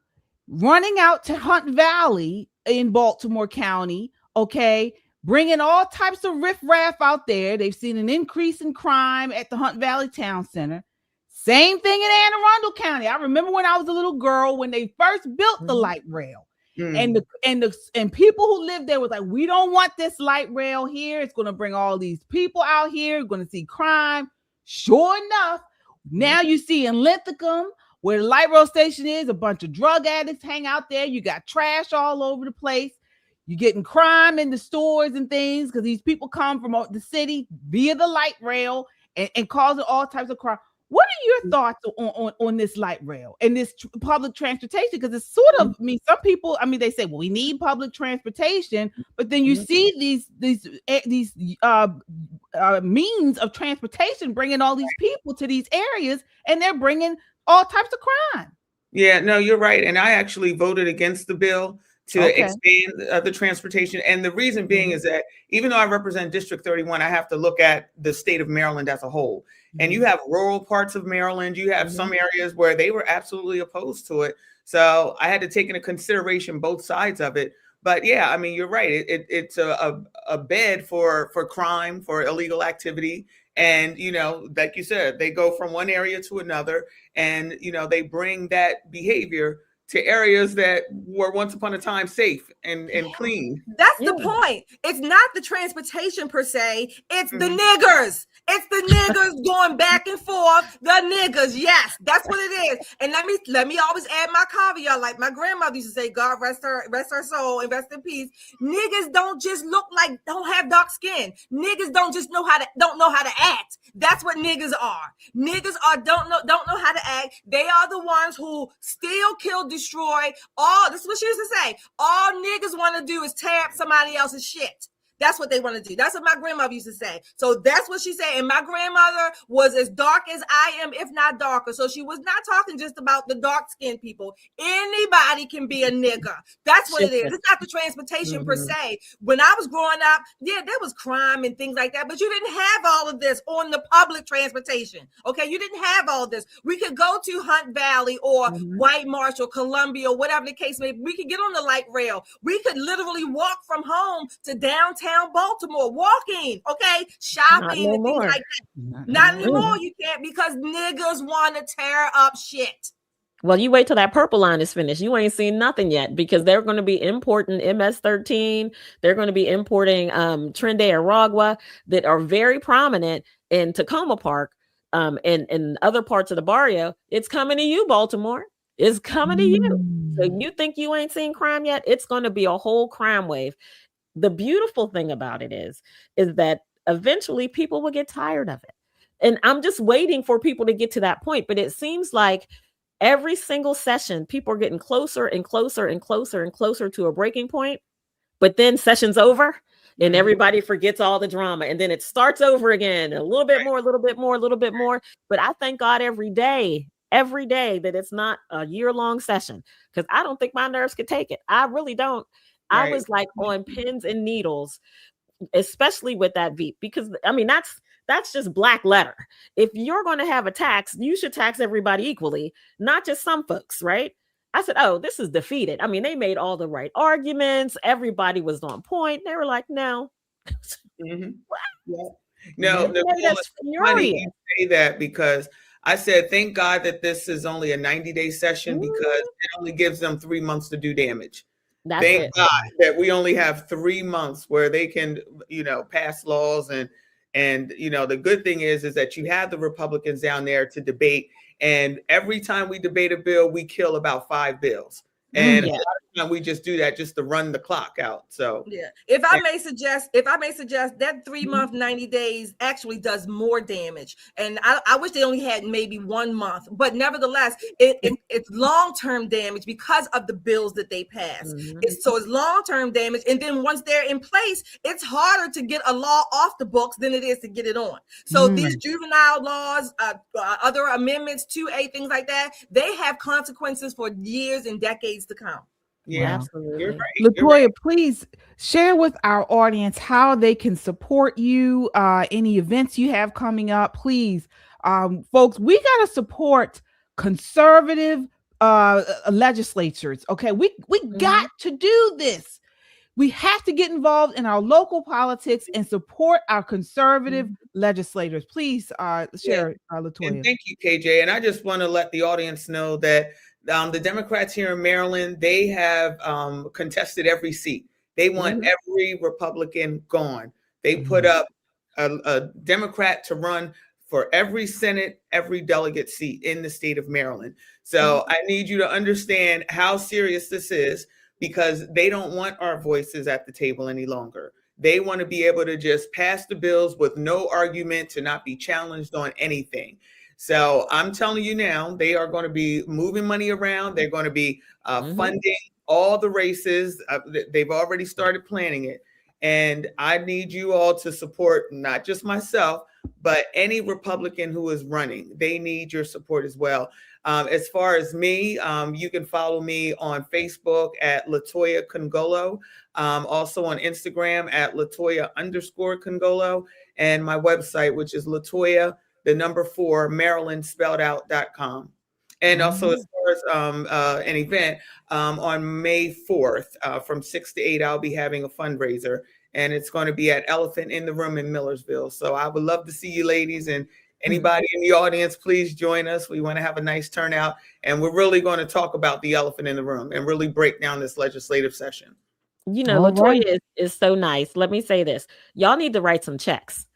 running out to Hunt Valley in Baltimore County, okay, bringing all types of riffraff out there. They've seen an increase in crime at the Hunt Valley Town Center. Same thing in Anne Arundel County. I remember when I was a little girl when they first built the light rail. And people who lived there was like, we don't want this light rail here. It's going to bring all these people out here. We're going to see crime. Sure enough, now you see in Linthicum, where the light rail station is, a bunch of drug addicts hang out there. You got trash all over the place. You're getting crime in the stores and things because these people come from the city via the light rail and causing all types of crime. What are your thoughts on this light rail and this public transportation? Because it's sort of, I mean, some people, I mean, they say, well, we need public transportation, but then you see these means of transportation bringing all these people to these areas, and they're bringing all types of crime. Yeah, no, you're right. And I actually voted against the bill to expand the transportation. And the reason being is that even though I represent District 31, I have to look at the state of Maryland as a whole. And you have rural parts of Maryland. You have some areas where they were absolutely opposed to it. So I had to take into consideration both sides of it. But yeah, I mean, you're right. It's a bed for crime, for illegal activity. And, you know, like you said, they go from one area to another and, you know, they bring that behavior to areas that were once upon a time safe and clean. That's the point. It's not the transportation per se. It's the niggers. It's the niggers going back and forth. The niggers. Yes, that's what it is. And let me always add my caveat, like my grandmother used to say, God rest her soul and rest in peace. Niggas don't just don't have dark skin. Niggas don't know how to act. That's what niggas are. Niggas don't know how to act. They are the ones who steal, kill, destroy. This is what she used to say. All niggas want to do is tear up somebody else's shit. That's what they want to do. That's what my grandmother used to say. So that's what she said. And my grandmother was as dark as I am, if not darker. So she was not talking just about the dark-skinned people. Anybody can be a nigger. That's what it is. It's not the transportation per se. When I was growing up, yeah, there was crime and things like that, but you didn't have all of this on the public transportation. Okay, you didn't have all this. We could go to Hunt Valley or White Marsh or Columbia or whatever the case may be. We could get on the light rail. We could literally walk from home to downtown Baltimore, walking, okay, shopping and things like that. Not anymore. You can't, because niggas want to tear up shit. Well, you wait till that purple line is finished. You ain't seen nothing yet, because they're going to be importing MS-13. They're going to be importing Trende Aragua that are very prominent in Tacoma Park and other parts of the barrio. It's coming to you, Baltimore. It's coming to you. So you think you ain't seen crime yet? It's going to be a whole crime wave. The beautiful thing about it is that eventually people will get tired of it. And I'm just waiting for people to get to that point. But it seems like every single session, people are getting closer and closer and closer and closer to a breaking point. But then session's over and everybody forgets all the drama. And then it starts over again, a little bit more, a little bit more, a little bit more. But I thank God every day that it's not a year-long session, because I don't think my nerves could take it. I really don't. I was like on pins and needles, especially with that Veep, because I mean, that's just black letter. If you're going to have a tax, you should tax everybody equally, not just some folks, right? I said, oh, this is defeated. I mean, they made all the right arguments. Everybody was on point. They were like, no. No, it's funny you say that, because I said, thank God that this is only a 90-day session, because it only gives them 3 months to do damage. Thank God that we only have 3 months where they can, pass laws. And the good thing is that you have the Republicans down there to debate. And every time we debate a bill, we kill about 5 bills. And a lot of time we just do that just to run the clock out. So if I may suggest that 3 month, 90 days actually does more damage. And I wish they only had maybe 1 month, but nevertheless, it's long-term damage because of the bills that they pass. It's long-term damage. And then once they're in place, it's harder to get a law off the books than it is to get it on. So these juvenile laws, other amendments, 2A, things like that, they have consequences for years and decades to come. Yeah, absolutely. You're right. Latoya, please share with our audience how they can support you, any events you have coming up. Please, folks, we got to support conservative legislatures. Okay, we got to do this. We have to get involved in our local politics and support our conservative legislators. Please share, Latoya. And thank you, KJ. And I just want to let the audience know that the Democrats here in Maryland, they have contested every seat. They want every Republican gone. They put up a Democrat to run for every Senate, every delegate seat in the state of Maryland. So I need you to understand how serious this is, because they don't want our voices at the table any longer. They want to be able to just pass the bills with no argument, to not be challenged on anything. So I'm telling you now, they are going to be moving money around. They're going to be funding all the races. They've already started planning it. And I need you all to support not just myself, but any Republican who is running. They need your support as well. As far as me, you can follow me on Facebook at Latoya Congolo, also on Instagram at Latoya_Congolo, and my website, which is Latoya, the number 4, Maryland spelled out.com. And also as far as an event on May 4th from 6 to 8, I'll be having a fundraiser, and it's going to be at Elephant in the Room in Millersville. So I would love to see you ladies, and anybody in the audience, please join us. We want to have a nice turnout, and we're really going to talk about the elephant in the room and really break down this legislative session. You know, Latoya is so nice. Let me say this. Y'all need to write some checks.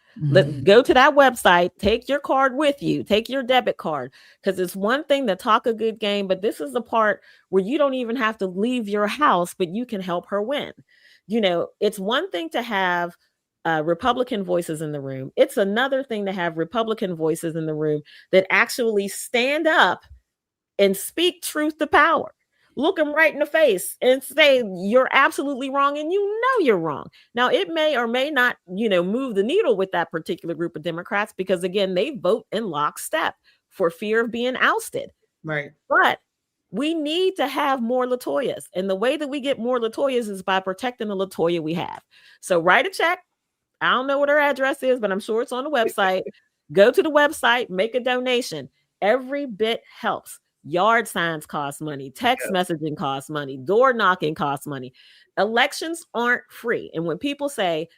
Go to that website, take your card with you, take your debit card, because it's one thing to talk a good game, but this is the part where you don't even have to leave your house, but you can help her win. You know, it's one thing to have Republican voices in the room. It's another thing to have Republican voices in the room that actually stand up and speak truth to power. Look them right in the face and say, you're absolutely wrong, and you know you're wrong. Now, it may or may not, you know, move the needle with that particular group of Democrats, because, again, they vote in lockstep for fear of being ousted. Right. But we need to have more Latoyas. And the way that we get more Latoyas is by protecting the Latoya we have. So write a check. I don't know what her address is, but I'm sure it's on the website. Go to the website, make a donation. Every bit helps. Yard signs cost money. Text messaging costs money. Door knocking costs money. Elections aren't free. And when people say,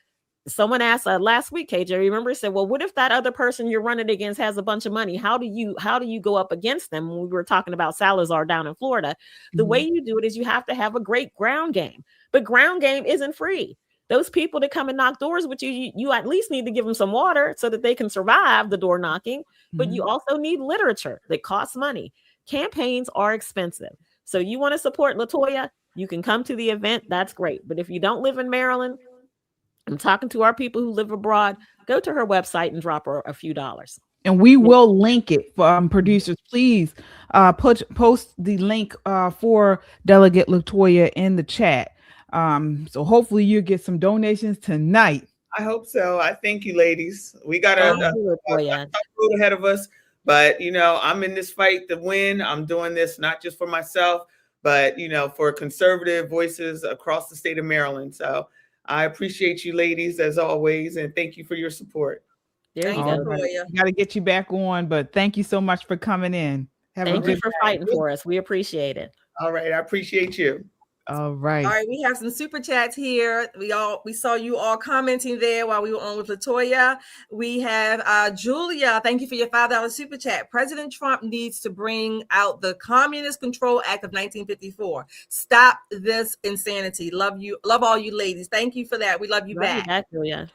someone asked last week, KJ, remember, said, well, what if that other person you're running against has a bunch of money? How do you go up against them? When we were talking about Salazar down in Florida, the way you do it is you have to have a great ground game. But ground game isn't free. Those people that come and knock doors with you at least need to give them some water so that they can survive the door knocking. But you also need literature that costs money. Campaigns are expensive. So you want to support Latoya, you can come to the event. That's great. But if you don't live in Maryland, I'm talking to our people who live abroad, go to her website and drop her a few dollars. And we will link it for producers. Please post the link for Delegate Latoya in the chat. So hopefully you get some donations tonight. I hope so. I thank you, ladies. We got a road ahead of us, but you know, I'm in this fight to win. I'm doing this not just for myself, but you know, for conservative voices across the state of Maryland. So I appreciate you, ladies, as always, and thank you for your support. There you go. Got to get you back on, but thank you so much for coming in. Thank you for fighting for us. We appreciate it. All right, I appreciate you. All right. All right, we have some super chats here. We saw you all commenting there while we were on with Latoya. We have Julia. Thank you for your $5 super chat. President Trump needs to bring out the Communist Control Act of 1954. Stop this insanity. Love you. Love all you ladies. Thank you for that. We love you back. Julia.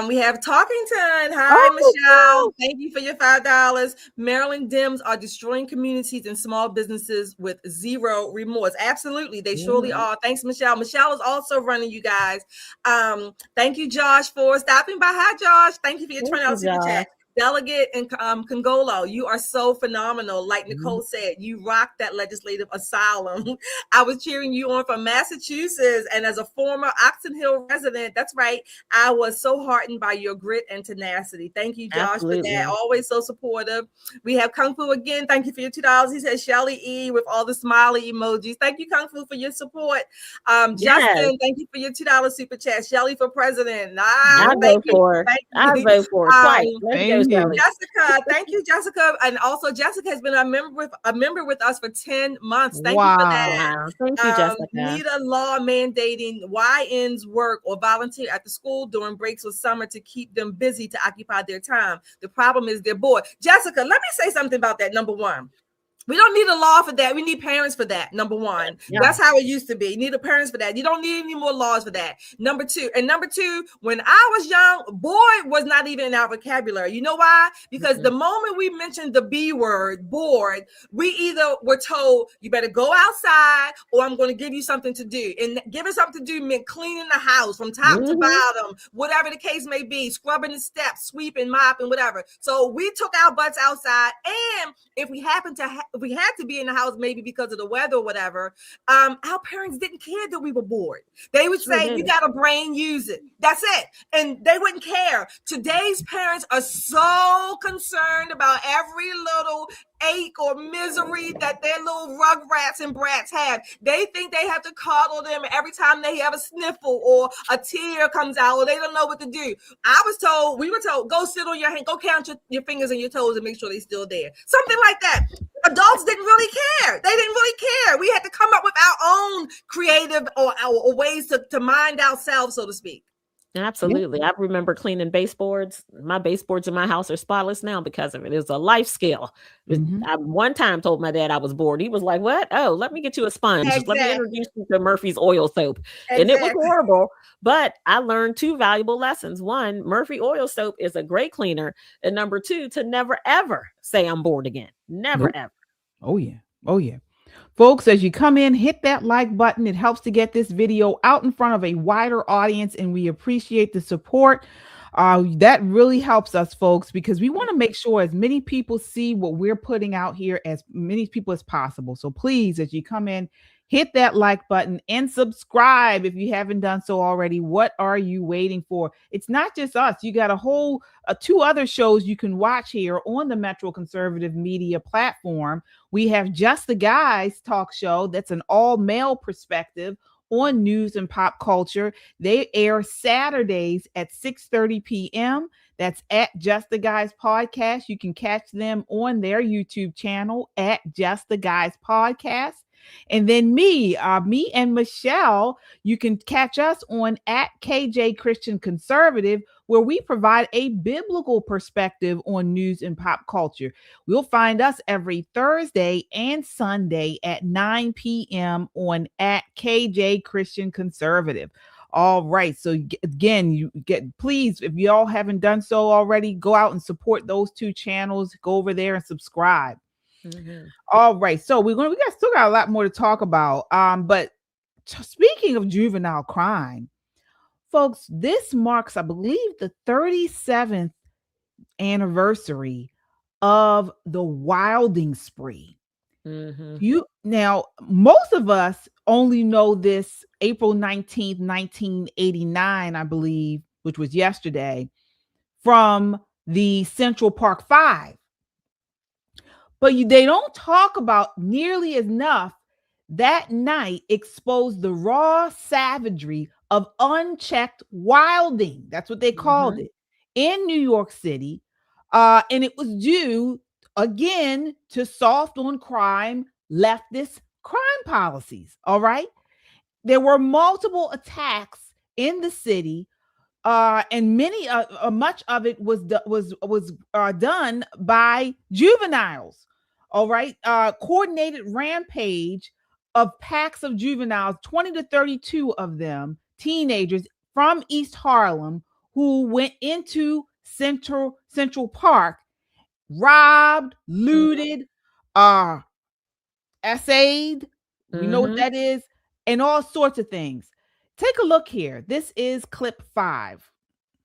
We have Talkington. Hi, Michelle. Thank you for your $5. Maryland Dems are destroying communities and small businesses with zero remorse. Absolutely. They surely are. Thanks, Michelle. Michelle is also running, you guys. Thank you, Josh, for stopping by. Hi, Josh. Thank you for your $20 super chat. Delegate and Congolo, you are so phenomenal. Like Nicole said, you rock that legislative asylum. I was cheering you on from Massachusetts, and as a former Oxon Hill resident, that's right, I was so heartened by your grit and tenacity. Thank you, Josh, for that. Always so supportive. We have Kung Fu again. Thank you for your $2. He says Shelly E with all the smiley emojis. Thank you, Kung Fu, for your support. Justin, thank you for your $2 super chat. Shelly for president. I vote for it. Jessica, thank you, Jessica, and also Jessica has been a member with us for 10 months. Thank you for that. Thank you, Jessica. Need a law mandating YNs work or volunteer at the school during breaks or summer to keep them busy to occupy their time. The problem is they're bored. Jessica, let me say something about that. Number one, We don't need a law for that. We need parents for that. Number one. Yeah. That's how it used to be. You need the parents for that. You don't need any more laws for that. Number two, when I was young, boy was not even in our vocabulary. You know why? Because the moment we mentioned the B word, bored, we either were told you better go outside or I'm going to give you something to do. And giving something to do meant cleaning the house from top to bottom, whatever the case may be, scrubbing the steps, sweeping, mopping, whatever. So we took our butts outside, and if we happened to if we had to be in the house, maybe because of the weather or whatever, our parents didn't care that we were bored. They would say, you got a brain, use it. That's it. And they wouldn't care. Today's parents are so concerned about every little ache or misery that their little rugrats and brats have. They think they have to coddle them every time they have a sniffle or a tear comes out or they don't know what to do. We were told, go sit on your hand, go count your fingers and your toes and make sure they're still there. Something like that. Adults didn't really care. They didn't really care. We had to come up with our own creative or ways to mind ourselves, so to speak. Absolutely. I remember cleaning baseboards. My baseboards in my house are spotless now because of it. It was a life skill. I one time told my dad I was bored. He was like, what? Oh, let me get you a sponge. Exactly. Let me introduce you to Murphy's oil soap. And it was horrible, but I learned two valuable lessons. One, Murphy oil soap is a great cleaner. And number two, to never, ever say I'm bored again. Never, ever. Oh, yeah. Oh, yeah. Folks, as you come in, hit that like button. It helps to get this video out in front of a wider audience, and we appreciate the support. That really helps us, folks, because we want to make sure as many people see what we're putting out here, as many people as possible. So please, as you come in, hit that like button and subscribe if you haven't done so already. What are you waiting for? It's not just us. You got a whole 2 other shows you can watch here on the Metro Conservative Media platform. We have Just the Guys talk show. That's an all-male perspective on news and pop culture. They air Saturdays at 6:30 p.m. That's at Just the Guys Podcast. You can catch them on their YouTube channel at Just the Guys Podcast. And then me and Michelle, you can catch us on at KJ Christian Conservative, where we provide a biblical perspective on news and pop culture. We'll find us every Thursday and Sunday at 9 p.m. on at KJ Christian Conservative. All right. So again, please, if y'all haven't done so already, go out and support those 2 channels. Go over there and subscribe. All right, so we still got a lot more to talk about. But speaking of juvenile crime, folks, this marks, I believe, the 37th anniversary of the wilding spree. Now, most of us only know this April 19th, 1989, I believe, which was yesterday, from the Central Park 5. But they don't talk about nearly enough. That night exposed the raw savagery of unchecked wilding. That's what they called it in New York City. And it was due, again, to soft on crime, leftist crime policies. All right. There were multiple attacks in the city. And much of it was done by juveniles. All right. Coordinated rampage of packs of juveniles, 20 to 32 of them, teenagers from East Harlem, who went into Central Park, robbed, looted, essayed. We know what that is, and all sorts of things. Take a look here. This is clip 5.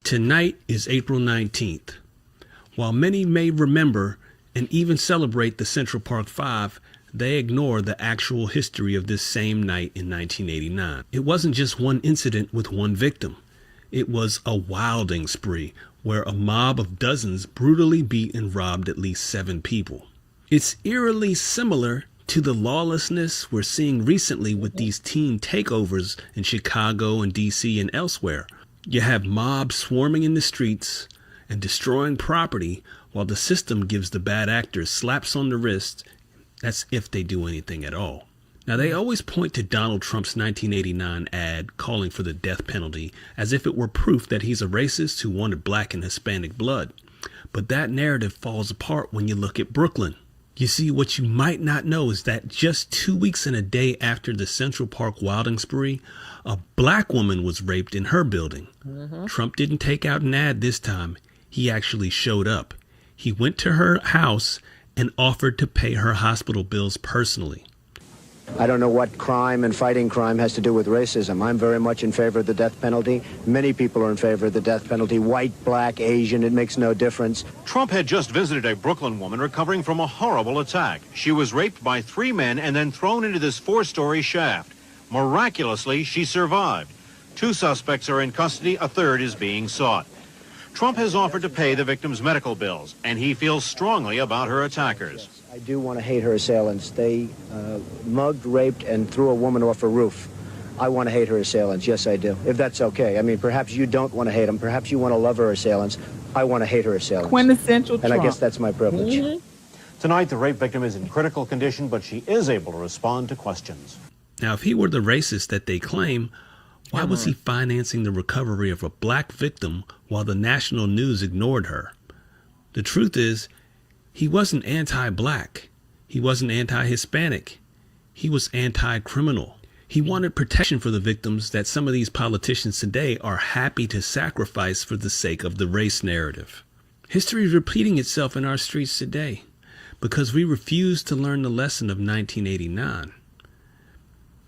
Tonight is April 19th. While many may remember and even celebrate the Central Park 5, they ignore the actual history of this same night in 1989. It wasn't just one incident with one victim. It was a wilding spree where a mob of dozens brutally beat and robbed at least 7 people. It's eerily similar to the lawlessness we're seeing recently with these teen takeovers in Chicago and DC and elsewhere. You have mobs swarming in the streets and destroying property while the system gives the bad actors slaps on the wrist. That's if they do anything at all. Now, they always point to Donald Trump's 1989 ad calling for the death penalty as if it were proof that he's a racist who wanted black and Hispanic blood. But that narrative falls apart when you look at Brooklyn. You see, what you might not know is that just 2 weeks and a day after the Central Park wilding spree, a black woman was raped in her building. Trump didn't take out an ad this time. He actually showed up. He went to her house and offered to pay her hospital bills personally. I don't know what crime and fighting crime has to do with racism. I'm very much in favor of the death penalty. Many people are in favor of the death penalty. White, black, Asian, it makes no difference. Trump had just visited a Brooklyn woman recovering from a horrible attack. She was raped by 3 men and then thrown into this 4-story shaft. Miraculously, she survived. 2 suspects are in custody. A 3rd is being sought. Trump has offered to pay the victim's medical bills, and he feels strongly about her attackers. I do want to hate her assailants. They mugged, raped, and threw a woman off a roof. I want to hate her assailants. Yes, I do. If that's okay. I mean, perhaps you don't want to hate them. Perhaps you want to love her assailants. I want to hate her assailants. Quintessential And Trump. I guess that's my privilege. Tonight, the rape victim is in critical condition, but she is able to respond to questions. Now, if he were the racist that they claim, why was he financing the recovery of a black victim while the national news ignored her? The truth is, he wasn't anti-black. He wasn't anti-Hispanic. He was anti-criminal. He wanted protection for the victims that some of these politicians today are happy to sacrifice for the sake of the race narrative. History is repeating itself in our streets today because we refuse to learn the lesson of 1989.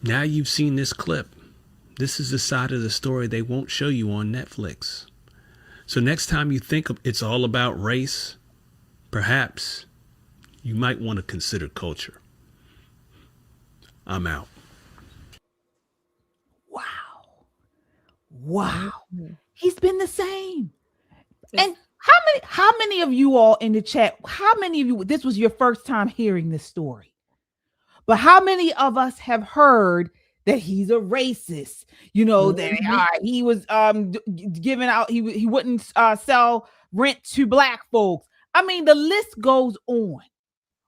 Now you've seen this clip. This is the side of the story they won't show you on Netflix. So next time you think it's all about race, perhaps you might want to consider culture. I'm out. Wow. He's been the same. And how many of you all in the chat, how many of you, this was your first time hearing this story, but how many of us have heard that he's a racist? You know, that he was giving out, he wouldn't sell rent to black folks. I mean, the list goes on.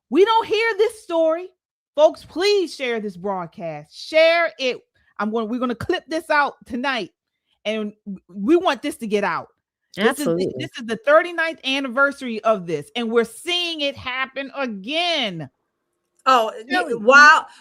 We don't hear this story. Folks, please share this broadcast. Share it. We're going to clip this out tonight, and we want this to get out. Absolutely. This is the 39th anniversary of this, and we're seeing it happen again. Oh,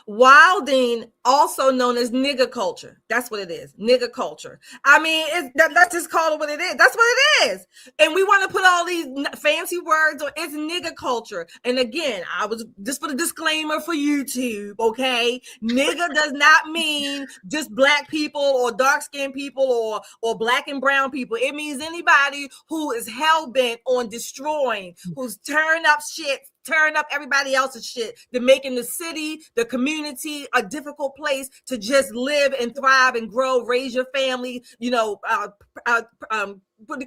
wilding, also known as nigger culture. That's what it is. Nigger culture. I mean, let's just call it what it is. That's what it is. And we want to put all these fancy words on. It's nigger culture. And again, I was just for the disclaimer for YouTube. Okay, nigger does not mean just black people or dark skinned people or black and brown people. It means anybody who is hell bent on destroying, who's turn up everybody else's shit. They're making the city, the community, a difficult place to just live and thrive and grow, raise your family,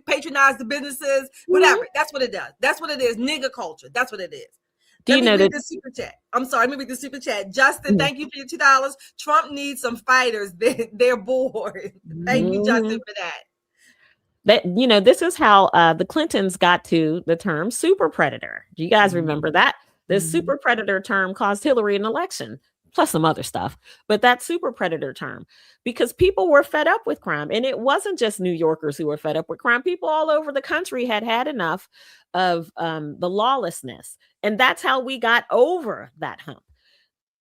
patronize the businesses, whatever. That's what it does. That's what it is. Nigger culture. That's what it is. Let me read the super chat. I'm sorry. Let me read the super chat. Justin, thank you for your $2. Trump needs some fighters. They're bored. Thank you, Justin, for that. That, this is how the Clintons got to the term super predator. Do you guys remember that? This super predator term caused Hillary an election, plus some other stuff. But that super predator term, because people were fed up with crime. And it wasn't just New Yorkers who were fed up with crime. People all over the country had enough of the lawlessness. And that's how we got over that hump.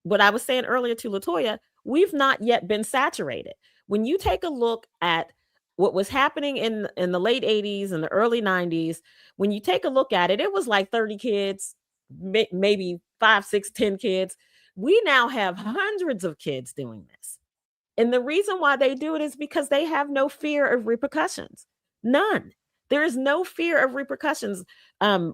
What I was saying earlier to LaToya, we've not yet been saturated. When you take a look at what was happening in the late 80s and the early 90s, when you take a look at it, it was like 30 kids, maybe 5, 6, 10 kids. We now have hundreds of kids doing this. And the reason why they do it is because they have no fear of repercussions. None. There is no fear of repercussions.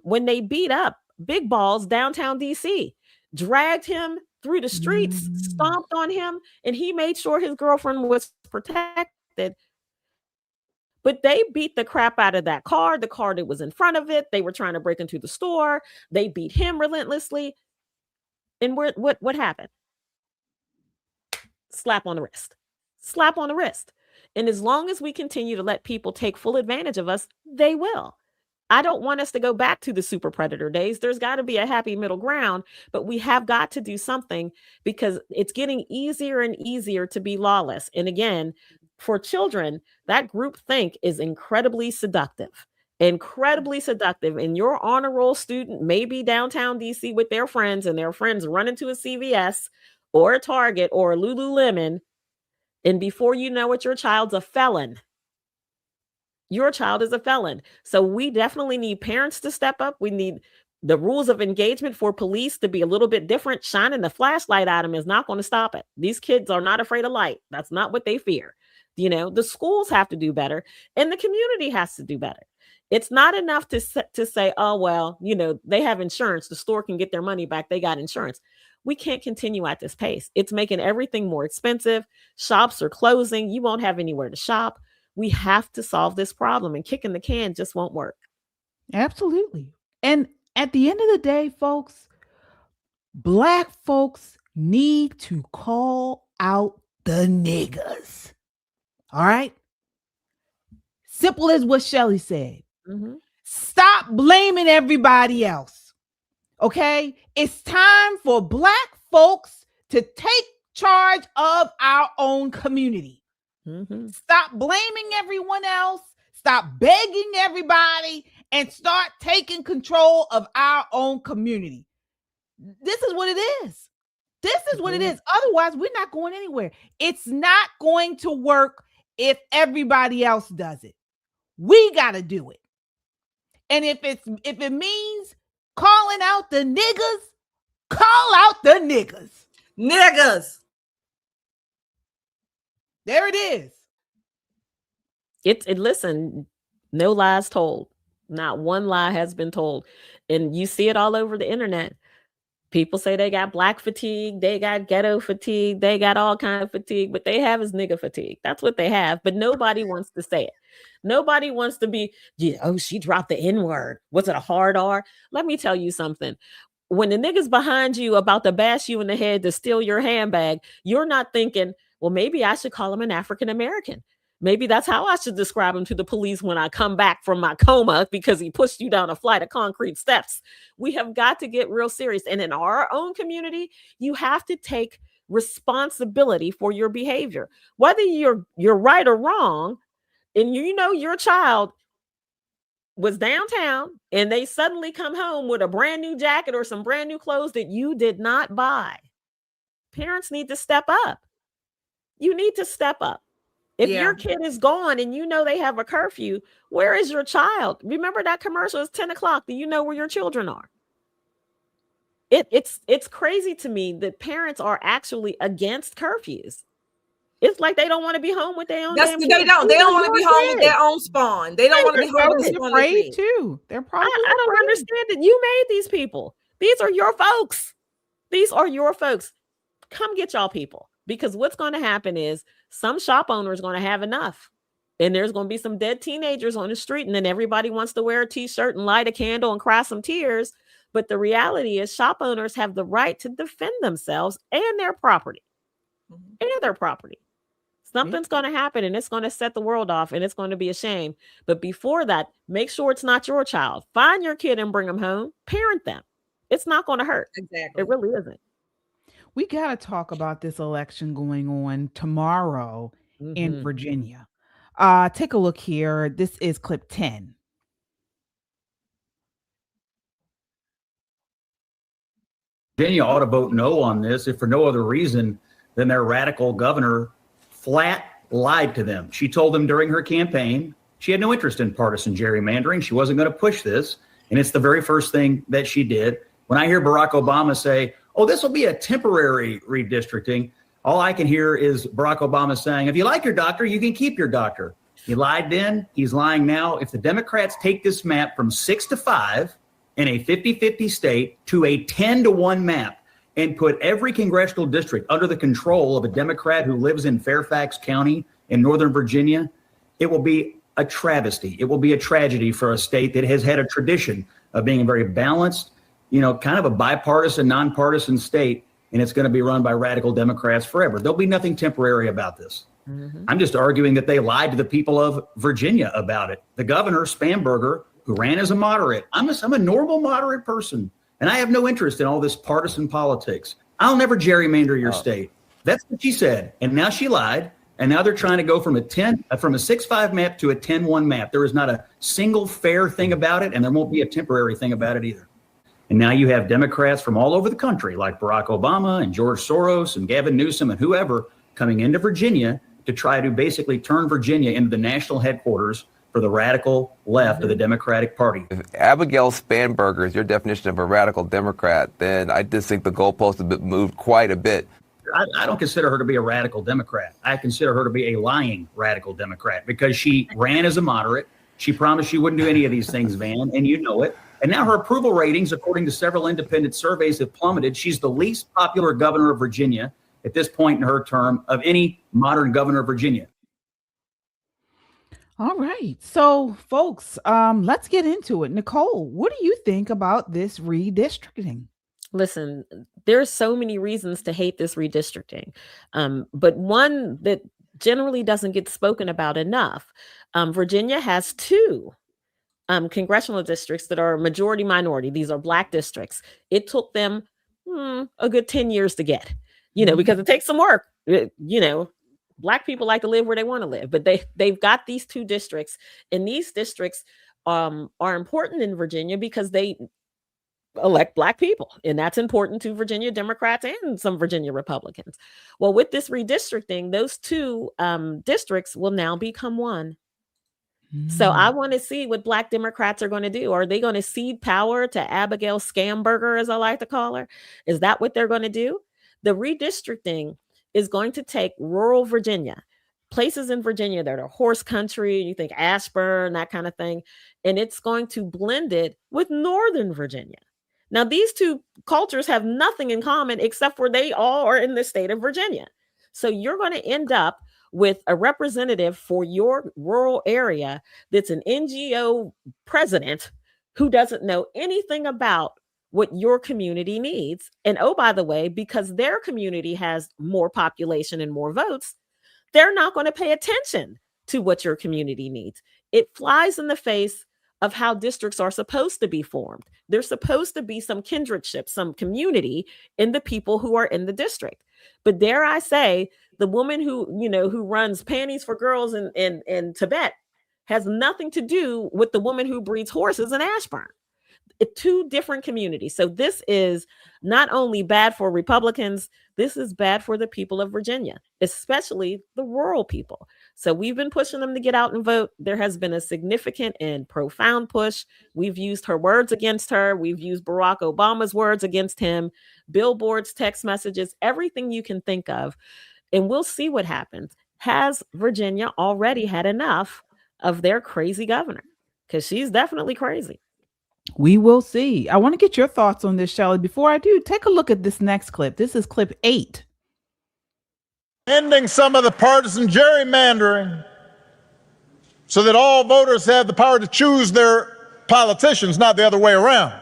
When they beat up Big Balls downtown DC, dragged him through the streets, stomped on him, and he made sure his girlfriend was protected. But they beat the crap out of that car, the car that was in front of it. They were trying to break into the store. They beat him relentlessly. And what happened? Slap on the wrist. Slap on the wrist. And as long as we continue to let people take full advantage of us, they will. I don't want us to go back to the super predator days. There's got to be a happy middle ground, but we have got to do something because it's getting easier and easier to be lawless. And again, for children, that group think is incredibly seductive. Incredibly seductive. And your honor roll student may be downtown DC with their friends, and their friends run into a CVS or a Target or a Lululemon. And before you know it, your child's a felon. Your child is a felon. So we definitely need parents to step up. We need the rules of engagement for police to be a little bit different. Shining the flashlight at them is not going to stop it. These kids are not afraid of light. That's not what they fear. You know, the schools have to do better, and the community has to do better. It's not enough to say, oh, well, you know, they have insurance. The store can get their money back. They got insurance. We can't continue at this pace. It's making everything more expensive. Shops are closing. You won't have anywhere to shop. We have to solve this problem, and kicking the can just won't work. Absolutely. And at the end of the day, folks, Black folks need to call out the niggas. All right? Simple as what Shelly said. Mm-hmm. Stop blaming everybody else. Okay? It's time for Black folks to take charge of our own community. Mm-hmm. Stop blaming everyone else. Stop begging everybody and start taking control of our own community. This is what it is. This is what it is. Otherwise, we're not going anywhere. It's not going to work if everybody else does it. We got to do it. And if it means calling out the niggas, call out the niggas. Niggas. There it is. Listen, no lies told. Not one lie has been told. And you see it all over the internet. People say they got Black fatigue, they got ghetto fatigue, they got all kind of fatigue, but they have is nigga fatigue. That's what they have. But nobody wants to say it. Nobody wants to be, oh, she dropped the N-word. Was it a hard R? Let me tell you something. When the niggas behind you about to bash you in the head to steal your handbag, you're not thinking, well, maybe I should call him an African American. Maybe that's how I should describe him to the police when I come back from my coma because he pushed you down a flight of concrete steps. We have got to get real serious. And in our own community, you have to take responsibility for your behavior. Whether you're right or wrong, and you know your child was downtown and they suddenly come home with a brand new jacket or some brand new clothes that you did not buy. Parents need to step up. You need to step up. If your kid is gone and you know they have a curfew, where is your child? Remember that commercial is 10 o'clock. Do you know where your children are? It's crazy to me that parents are actually against curfews. It's like they don't want to be home with their own. They don't want to be home with their own spawn. They don't want to be home with their spawn. They're afraid too. They're probably. I don't understand it. You made these people. These are your folks. These are your folks. Come get y'all people. Because what's going to happen is some shop owner is going to have enough. And there's going to be some dead teenagers on the street. And then everybody wants to wear a t-shirt and light a candle and cry some tears. But the reality is shop owners have the right to defend themselves and their property. And their property. Something's going to happen and it's going to set the world off and it's going to be a shame. But before that, make sure it's not your child. Find your kid and bring them home. Parent them. It's not going to hurt. Exactly. It really isn't. We got to talk about this election going on tomorrow in Virginia. Take a look here. This is clip 10. Virginia ought to vote no on this, if for no other reason than their radical governor flat lied to them. She told them during her campaign she had no interest in partisan gerrymandering. She wasn't going to push this. And it's the very first thing that she did. When I hear Barack Obama say, oh, this will be a temporary redistricting, all I can hear is Barack Obama saying, if you like your doctor, you can keep your doctor. He lied then. He's lying now. If the Democrats take this map from 6-5 in a 50-50 state to a 10-1 map and put every congressional district under the control of a Democrat who lives in Fairfax County in Northern Virginia, it will be a travesty. It will be a tragedy for a state that has had a tradition of being a very balanced, kind of a bipartisan, nonpartisan state, and it's going to be run by radical Democrats forever. There'll be nothing temporary about this. I'm just arguing that they lied to the people of Virginia about it. The governor, Spamberger, who ran as a moderate, I'm a normal moderate person, and I have no interest in all this partisan politics. I'll never gerrymander your state. That's what she said. And now she lied. And now they're trying to go from a 6-5 map to a 10-1 map. There is not a single fair thing about it, and there won't be a temporary thing about it either. And now you have Democrats from all over the country, like Barack Obama and George Soros and Gavin Newsom and whoever, coming into Virginia to try to basically turn Virginia into the national headquarters for the radical left of the Democratic Party. If Abigail Spanberger is your definition of a radical Democrat, then I just think the goalposts have been moved quite a bit. I don't consider her to be a radical Democrat. I consider her to be a lying radical Democrat because she ran as a moderate. She promised she wouldn't do any of these things, Van, and you know it. And now her approval ratings, according to several independent surveys, have plummeted. She's the least popular governor of Virginia at this point in her term of any modern governor of Virginia. All right. So, folks, let's get into it. Nicole, what do you think about this redistricting? Listen, there's so many reasons to hate this redistricting, but one that generally doesn't get spoken about enough. Virginia has 2 congressional districts that are majority minority. These are Black districts. It took them a good 10 years to get, because it takes some work. Black people like to live where they want to live, but they've got these 2 districts, and these districts are important in Virginia because they elect Black people, and that's important to Virginia Democrats and some Virginia Republicans. Well, with this redistricting, those 2 districts will now become one. So I want to see what Black Democrats are going to do. Are they going to cede power to Abigail Scamberger, as I like to call her? Is that what they're going to do? The redistricting is going to take rural Virginia, places in Virginia that are horse country, you think Ashburn, that kind of thing, and it's going to blend it with northern Virginia. Now, these 2 cultures have nothing in common except for they all are in the state of Virginia. So you're going to end up with a representative for your rural area that's an NGO president who doesn't know anything about what your community needs. And oh, by the way, because their community has more population and more votes, they're not going to pay attention to what your community needs. It flies in the face of how districts are supposed to be formed. There's supposed to be some kindredship, some community in the people who are in the district. But dare I say, the woman who runs Panties for Girls in Tibet has nothing to do with the woman who breeds horses in Ashburn. 2 different communities. So this is not only bad for Republicans, this is bad for the people of Virginia, especially the rural people. So we've been pushing them to get out and vote. There has been a significant and profound push. We've used her words against her. We've used Barack Obama's words against him, billboards, text messages, everything you can think of. And we'll see what happens. Has Virginia already had enough of their crazy governor? Because she's definitely crazy. We will see. I want to get your thoughts on this, Shelley. Before I do, take a look at this next clip. This is clip 8. Ending some of the partisan gerrymandering so that all voters have the power to choose their politicians, not the other way around.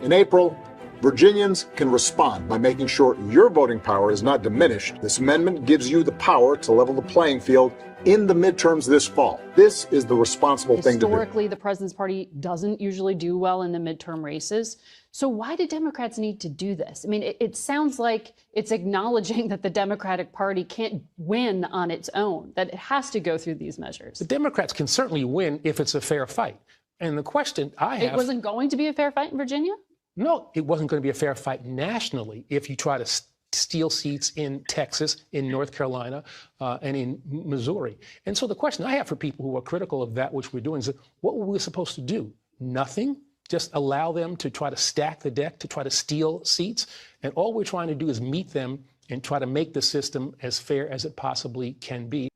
In April, Virginians can respond by making sure your voting power is not diminished. This amendment gives you the power to level the playing field in the midterms this fall. This is the responsible thing to do. Historically, the president's party doesn't usually do well in the midterm races. So why do Democrats need to do this? I mean, it sounds like it's acknowledging that the Democratic Party can't win on its own, that it has to go through these measures. The Democrats can certainly win if it's a fair fight. And the question I have... It wasn't going to be a fair fight in Virginia? No, it wasn't going to be a fair fight nationally if you try to steal seats in Texas, in North Carolina, and in Missouri. And so the question I have for people who are critical of that which we're doing is, what were we supposed to do? Nothing? Just allow them to try to stack the deck, to try to steal seats? And all we're trying to do is meet them and try to make the system as fair as it possibly can be.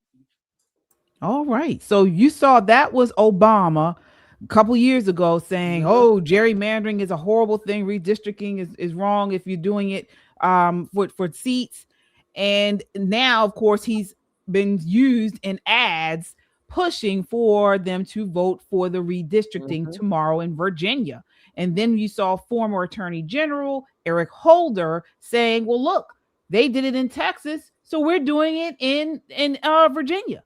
All right. So you saw that was Obama a couple years ago saying, oh, gerrymandering is a horrible thing. Redistricting is wrong if you're doing it for seats. And now, of course, he's been used in ads pushing for them to vote for the redistricting tomorrow in Virginia. And then you saw former Attorney General Eric Holder saying, well, look, they did it in Texas, so we're doing it in Virginia.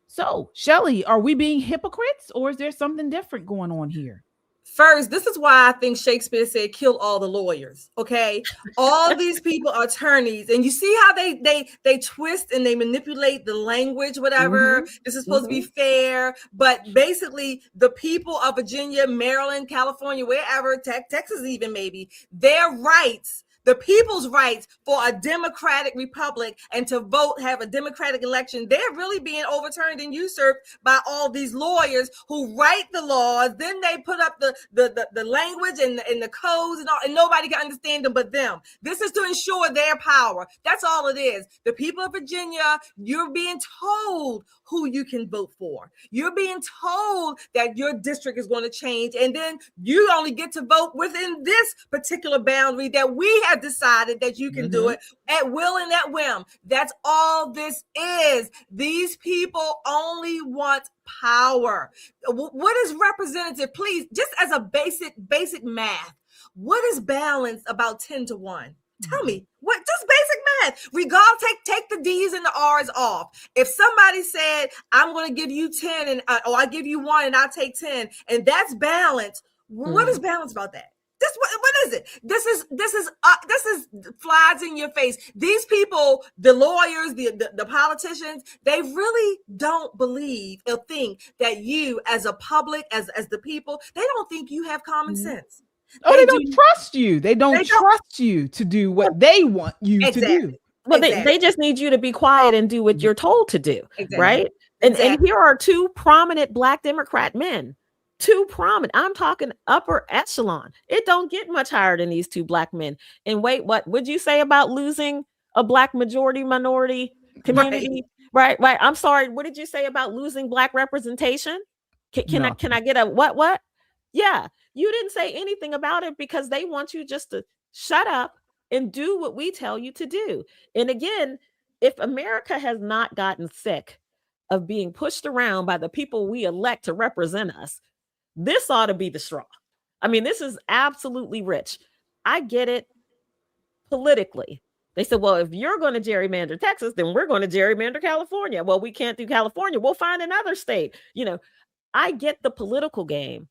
So, Shelley, are we being hypocrites, or is there something different going on here? First, this is why I think Shakespeare said, "Kill all the lawyers." Okay, all these people are attorneys, and you see how they twist and they manipulate the language. Whatever, this is supposed to be fair, but basically, the people of Virginia, Maryland, California, wherever, Texas, even maybe, their rights. The people's rights for a democratic republic and to vote, have a democratic election, they're really being overturned and usurped by all these lawyers who write the laws. Then they put up the language and the codes and all, and nobody can understand them but them. This is to ensure their power. That's all it is. The people of Virginia, you're being told who you can vote for. You're being told that your district is going to change, and then you only get to vote within this particular boundary that we have decided that you can do it at will and at whim. That's all this is. These people only want power. What is representative? Please, just as a basic math, what is balance about 10-1? Tell me, what, just basic math. Regardless, take the D's and the R's off. If somebody said, I'm going to give you 10 and or I give you 1 and I'll take 10, and that's balance, what is balance about that? What is it? This is flies in your face. These people, the lawyers, the politicians, they really don't believe or think that you, as a public, as the people, they don't think you have common sense. Oh, they don't trust you. They don't trust you to do what they want you to do. Well, they just need you to be quiet and do what you're told to do, right? And here are two prominent Black Democrat men. Too prominent. I'm talking upper echelon. It don't get much higher than these two Black men. And wait, what would you say about losing a Black minority community? Right. I'm sorry. What did you say about losing Black representation? Can I get a what? Yeah, you didn't say anything about it because they want you just to shut up and do what we tell you to do. And again, if America has not gotten sick of being pushed around by the people we elect to represent us, this ought to be the straw. I mean, this is absolutely rich. I get it politically. They said, well, if you're going to gerrymander Texas, then we're going to gerrymander California. Well, we can't do California. We'll find another state. I get the political game,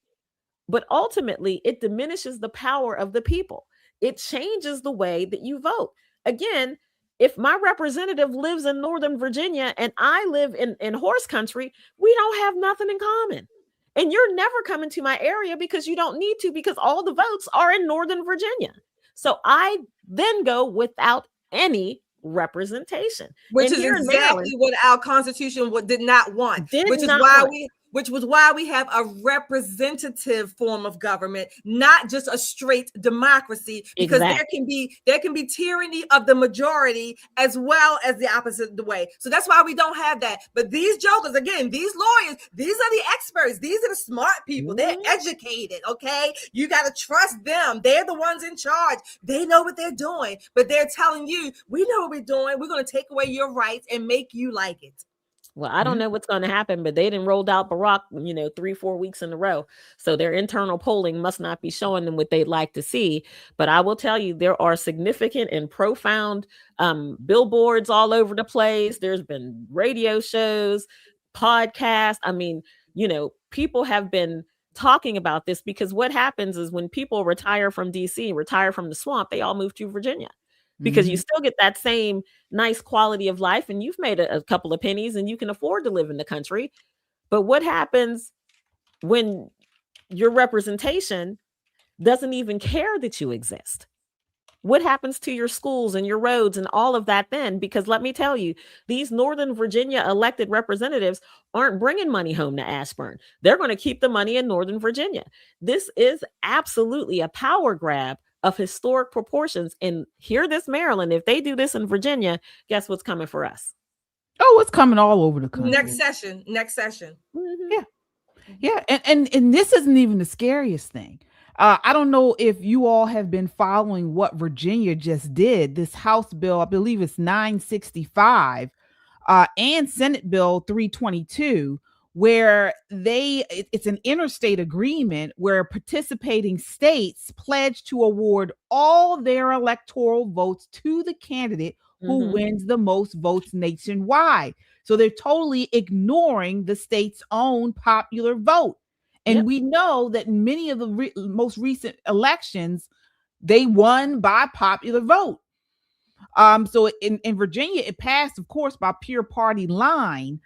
but ultimately it diminishes the power of the people. It changes the way that you vote. Again, if my representative lives in Northern Virginia and I live in horse country, we don't have nothing in common. And you're never coming to my area because you don't need to, because all the votes are in Northern Virginia. So I then go without any representation. Which is exactly what our Constitution did not want. Which was why we have a representative form of government, not just a straight democracy, because there can be tyranny of the majority as well as the opposite of the way. So that's why we don't have that. But these jokers, again, these lawyers, these are the experts. These are the smart people. They're educated, okay? You got to trust them. They're the ones in charge. They know what they're doing, but they're telling you, we know what we're doing. We're going to take away your rights and make you like it. Well, I don't know what's going to happen, but they didn't rolled out Barack, 3-4 weeks in a row. So their internal polling must not be showing them what they'd like to see. But I will tell you, there are significant and profound billboards all over the place. There's been radio shows, podcasts. I mean, people have been talking about this, because what happens is when people retire from DC, retire from the swamp, they all move to Virginia. Because you still get that same nice quality of life, and you've made a couple of pennies and you can afford to live in the country. But what happens when your representation doesn't even care that you exist? What happens to your schools and your roads and all of that then? Because let me tell you, these Northern Virginia elected representatives aren't bringing money home to Ashburn. They're going to keep the money in Northern Virginia. This is absolutely a power grab of historic proportions. And hear this, Maryland, if they do this in Virginia, guess what's coming for us? Oh, it's coming all over the country. Next session. Yeah. And this isn't even the scariest thing. I don't know if you all have been following what Virginia just did. This House bill, I believe it's 965, and Senate Bill 322, where it's an interstate agreement where participating states pledge to award all their electoral votes to the candidate who wins the most votes nationwide. So they're totally ignoring the state's own popular vote. And Yep. we know that many of the most recent elections, they won by popular vote. So in Virginia, it passed, of course, by pure party line.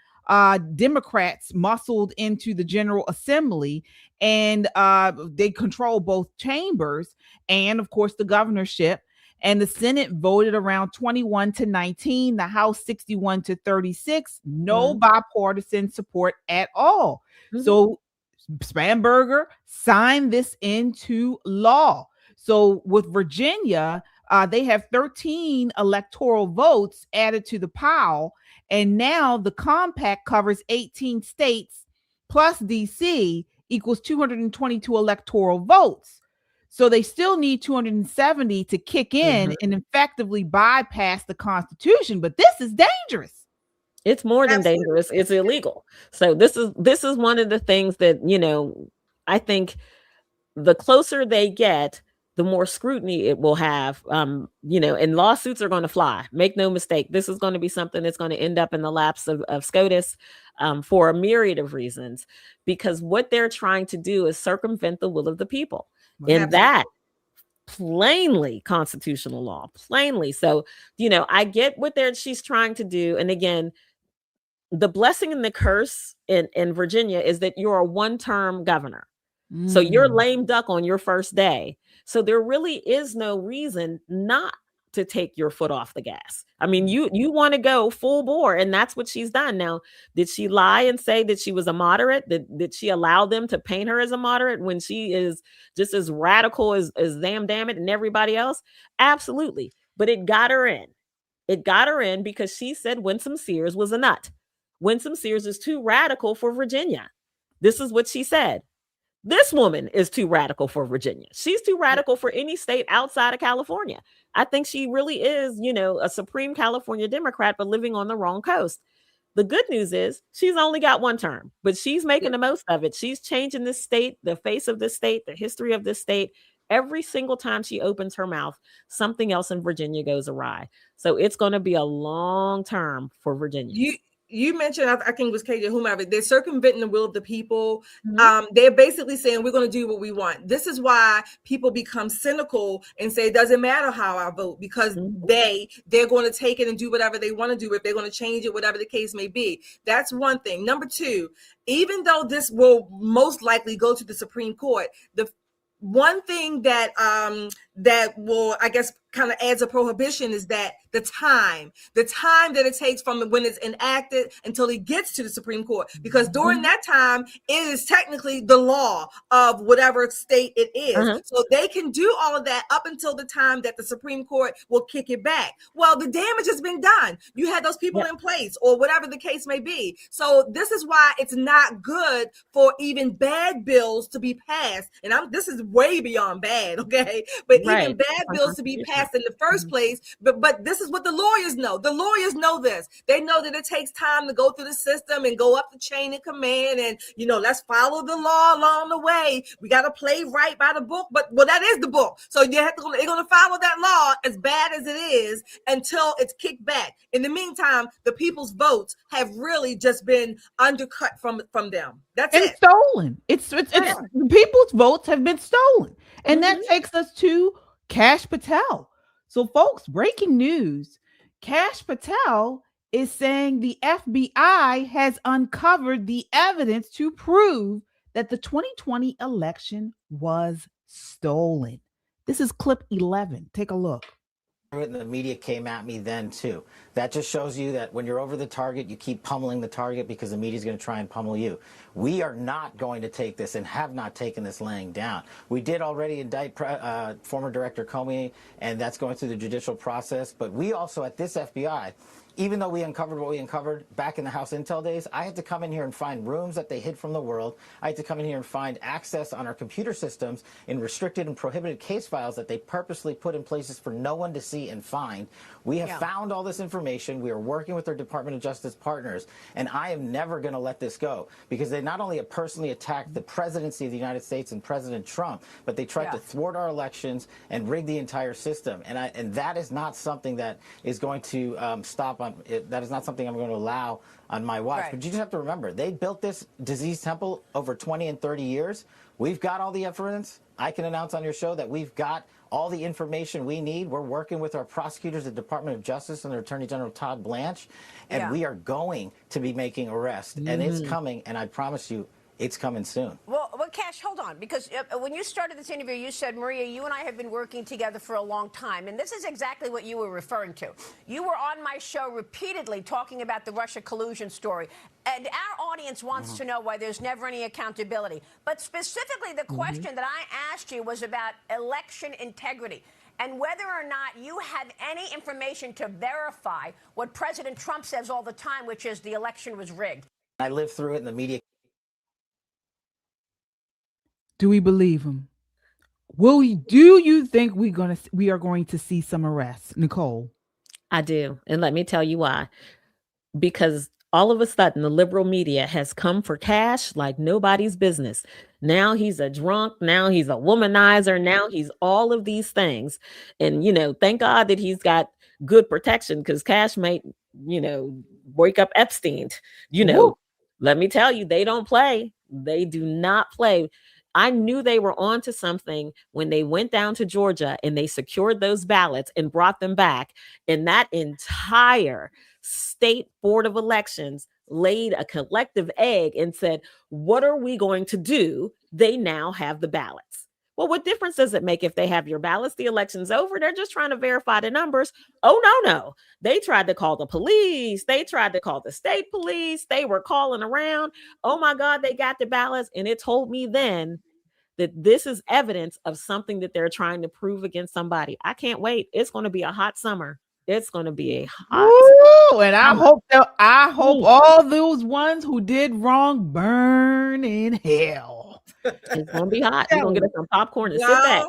Democrats muscled into the General Assembly, and they control both chambers and, of course, the governorship. And the Senate voted around 21-19, the House 61-36, no bipartisan support at all. So Spanberger signed this into law. So with Virginia, they have 13 electoral votes added to the pile. And now the compact covers 18 states plus DC equals 222 electoral votes. So they still need 270 to kick in and effectively bypass the Constitution. But this is dangerous. It's more than dangerous. It's illegal. So this is one of the things that, I think the closer they get, the more scrutiny it will have, and lawsuits are going to fly. Make no mistake. This is going to be something that's going to end up in the laps of SCOTUS for a myriad of reasons, because what they're trying to do is circumvent the will of the people. And that plainly constitutional law, plainly. So, I get what she's trying to do. And again, the blessing and the curse in Virginia is that you're a one-term governor. So you're lame duck on your first day. So there really is no reason not to take your foot off the gas. I mean, you want to go full bore, and that's what she's done. Now, did she lie and say that she was a moderate? Did she allow them to paint her as a moderate when she is just as radical as damn it and everybody else? Absolutely. But it got her in. It got her in because she said Winsome Sears was a nut. Winsome Sears is too radical for Virginia. This is what she said. This woman is too radical for Virginia. She's too radical for any state outside of California. I think she really is, a supreme California Democrat, but living on the wrong coast. The good news is she's only got one term, but she's making the most of it. She's changing this state, the face of this state, the history of this state. Every single time she opens her mouth, something else in Virginia goes awry. So it's going to be a long term for Virginia. You mentioned, I think it was KJ, whomever, they're circumventing the will of the people. They're basically saying we're going to do what we want. This is why people become cynical and say it doesn't matter how I vote, because they're going to take it and do whatever they want to do. If they're going to change it, whatever the case may be. That's one thing. Number two, even though this will most likely go to the Supreme Court, the one thing that will, I guess, kind of adds a prohibition is that the time that it takes from when it's enacted until it gets to the Supreme Court, because during that time it is technically the law of whatever state it is. So they can do all of that up until the time that the Supreme Court will kick it back. Well, the damage has been done. You had those people in place, or whatever the case may be. So this is why it's not good for even bad bills to be passed. And this is way beyond bad, okay? But even bad bills to be passed in the first place. But this is what the lawyers know. The lawyers know this. They know that it takes time to go through the system and go up the chain of command, and let's follow the law along the way. We got to play right by the book, but that is the book. So they're going to follow that law as bad as it is until it's kicked back. In the meantime, the people's votes have really just been undercut from them. That's it. Stolen. It's the people's votes have been stolen. And that takes us to Kash Patel. So folks, breaking news. Kash Patel is saying the FBI has uncovered the evidence to prove that the 2020 election was stolen. This is clip 11. Take a look. The media came at me then too. That just shows you that when you're over the target, you keep pummeling the target because the media is going to try and pummel you. We are not going to take this and have not taken this laying down. We did already indict former Director Comey, and that's going through the judicial process. But we also at this FBI, even though we uncovered what we uncovered back in the House Intel days, I had to come in here and find rooms that they hid from the world. I had to come in here and find access on our computer systems in restricted and prohibited case files that they purposely put in places for no one to see and find. We have found all this information. We are working with our Department of Justice partners, and I am never going to let this go, because they not only have personally attacked the presidency of the United States and President Trump, but they tried to thwart our elections and rig the entire system. And that is not something that is going to stop That is not something I'm going to allow on my watch. Right. But you just have to remember, they built this disease temple over 20 and 30 years. We've got all the evidence. I can announce on your show that we've got all the information we need. We're working with our prosecutors at the Department of Justice and their Attorney General Todd Blanche, and we are going to be making arrests, and it's coming, and I promise you, it's coming soon. Well, Cash, hold on, because when you started this interview, you said, Maria, you and I have been working together for a long time, and this is exactly what you were referring to. You were on my show repeatedly talking about the Russia collusion story, and our audience wants to know why there's never any accountability. But specifically, the question that I asked you was about election integrity and whether or not you have any information to verify what President Trump says all the time, which is the election was rigged. I lived through it in the media. Do we believe him? Do you think we are going to see some arrests, Nicole? I do. And let me tell you why. Because all of a sudden, the liberal media has come for Cash like nobody's business. Now he's a drunk. Now he's a womanizer. Now he's all of these things. And, thank God that he's got good protection, because Cash might, wake up Epstein. Let me tell you, they don't play. They do not play. I knew they were onto something when they went down to Georgia and they secured those ballots and brought them back. And that entire state board of elections laid a collective egg and said, what are we going to do? They now have the ballots. Well, what difference does it make if they have your ballots? The election's over. They're just trying to verify the numbers. Oh, no. They tried to call the police. They tried to call the state police. They were calling around. Oh, my God, they got the ballots. And it told me then that this is evidence of something that they're trying to prove against somebody. I can't wait. It's going to be a hot summer. It's going to be a hot summer. And I hope all those ones who did wrong burn in hell. It's going to be hot. You're going to get us some popcorn and sit back.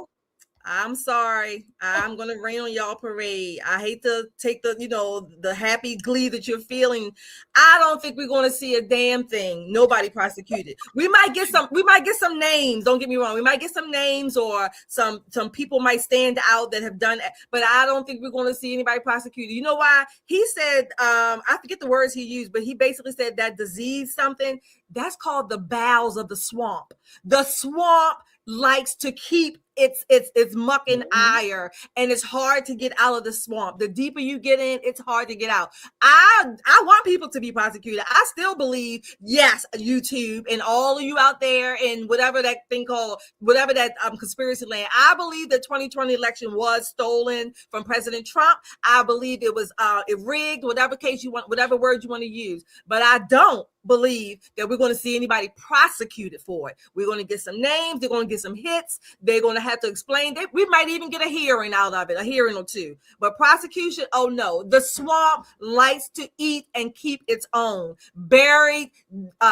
I'm sorry. I'm going to rain on y'all parade. I hate to take the happy glee that you're feeling. I don't think we're going to see a damn thing. Nobody prosecuted. We might get some names. Don't get me wrong. We might get some names, or some people might stand out that have done it, but I don't think we're going to see anybody prosecuted. You know why? He said, I forget the words he used, but he basically said that disease something, that's called the bowels of the swamp. The swamp likes to keep its muck and ire, and it's hard to get out of the swamp. The deeper you get in, it's hard to get out. I want people to be prosecuted. I still believe, yes, YouTube and all of you out there in whatever that thing called, whatever that conspiracy land, I believe the 2020 election was stolen from President Trump. I believe it was rigged, whatever case you want, whatever word you want to use. But I don't believe that we're going to see anybody prosecuted for it. We're going to get some names. They're going to get some hits. They're going to have to explain that. We might even get a hearing out of it, a hearing or two. But prosecution, oh no. The swamp likes to eat and keep its own. Buried,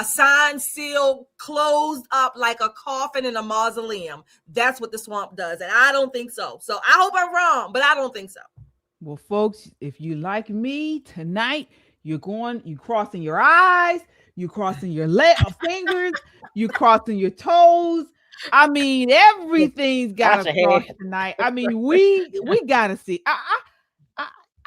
signed, sealed, closed up like a coffin in a mausoleum. That's what the swamp does. And I don't think so. So I hope I'm wrong, but I don't think so. Well, folks, if you like me tonight, you're crossing your eyes, you're crossing your fingers, you're crossing your toes. I mean, everything's got to cross tonight. I mean, we got to see.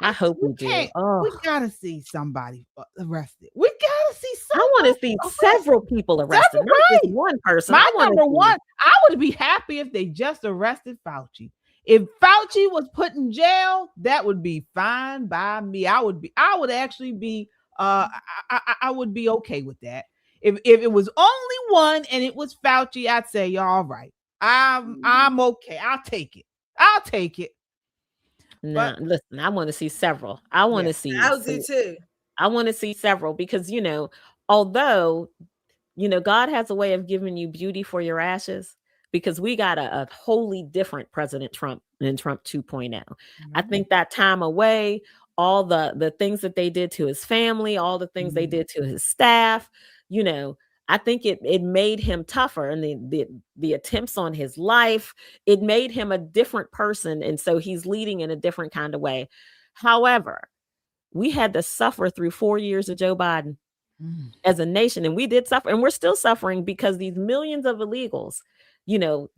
I hope we do. We got to see somebody arrested. We got to see somebody. I want to see several people arrested, not just one person. My number one, I would be happy if they just arrested Fauci. If Fauci was put in jail, that would be fine by me. I would actually be, I would be okay with that. If it was only one and it was Fauci, I'd say, you're all right. I'm okay. I'll take it. No, listen, I want to see several. I want to see. I do too. I want to see several because, although, God has a way of giving you beauty for your ashes, because we got a wholly different President Trump than Trump 2.0. Mm-hmm. I think that time away, all the things that they did to his family, all the things they did to his staff, I think it made him tougher, and the attempts on his life, it made him a different person. And so he's leading in a different kind of way. However, we had to suffer through 4 years of Joe Biden as a nation, and we did suffer, and we're still suffering because these millions of illegals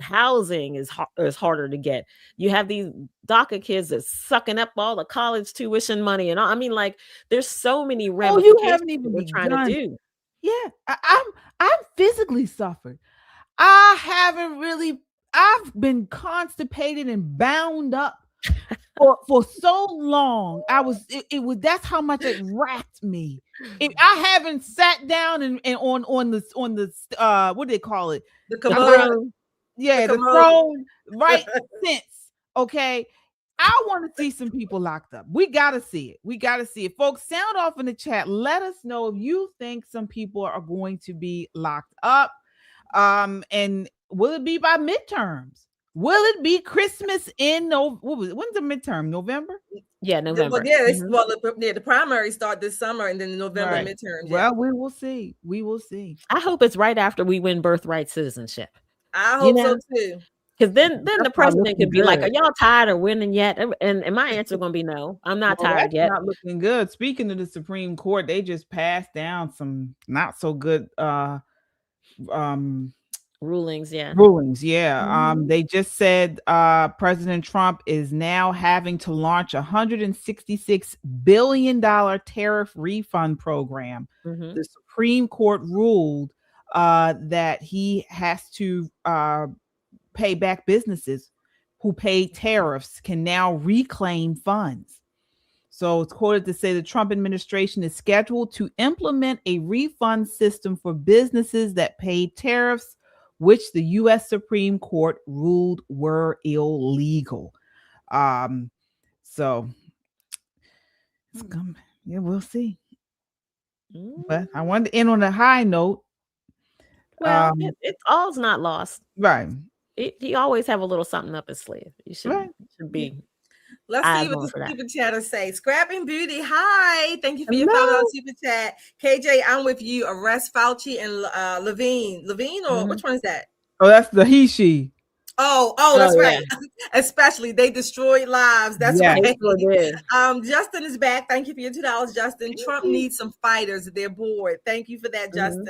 Housing is harder to get. You have these DACA kids that's sucking up all the college tuition money and all. I mean, like, there's so many You ramifications haven't that even we're trying to begun. do. Yeah, I'm physically suffered. I've been constipated and bound up for so long. That's how much it racked me. If I haven't sat down and on the what do they call it? The commode. Yeah, the throne right since. Okay. I want to see some people locked up. We got to see it. Folks, sound off in the chat. Let us know if you think some people are going to be locked up. And will it be by midterms? Will it be Christmas in when's the midterm? November? Yeah, November. Well, yeah, the primaries start this summer, and then the November midterms. Yeah. Well, we will see. I hope it's right after we win birthright citizenship. I hope so too. Because then the president could be like, "Are y'all tired of winning yet?" And my answer is going to be no. I'm not tired yet. Not looking good. Speaking of the Supreme Court, they just passed down some not so good rulings. Yeah. Mm-hmm. They just said President Trump is now having to launch $166 billion tariff refund program. Mm-hmm. The Supreme Court ruled that he has to pay back. Businesses who paid tariffs can now reclaim funds. So it's quoted to say the Trump administration is scheduled to implement a refund system for businesses that paid tariffs, which the U.S. Supreme Court ruled were illegal. So it's coming. Yeah, we'll see. But I wanted to end on a high note. Well, it's all's not lost. Right. He always have a little something up his sleeve. You should be. Let's see what the super chatters say. Scrapping Beauty, hi. Thank you for your follow on super chat. KJ, I'm with you. Arrest Fauci and Levine. Levine or which one is that? Oh, that's the he, she. Oh, that's right. Yeah. Especially they destroyed lives. That's right. Justin is back. Thank you for your $2, Justin. Trump needs some fighters. They're bored. Thank you for that, Justin.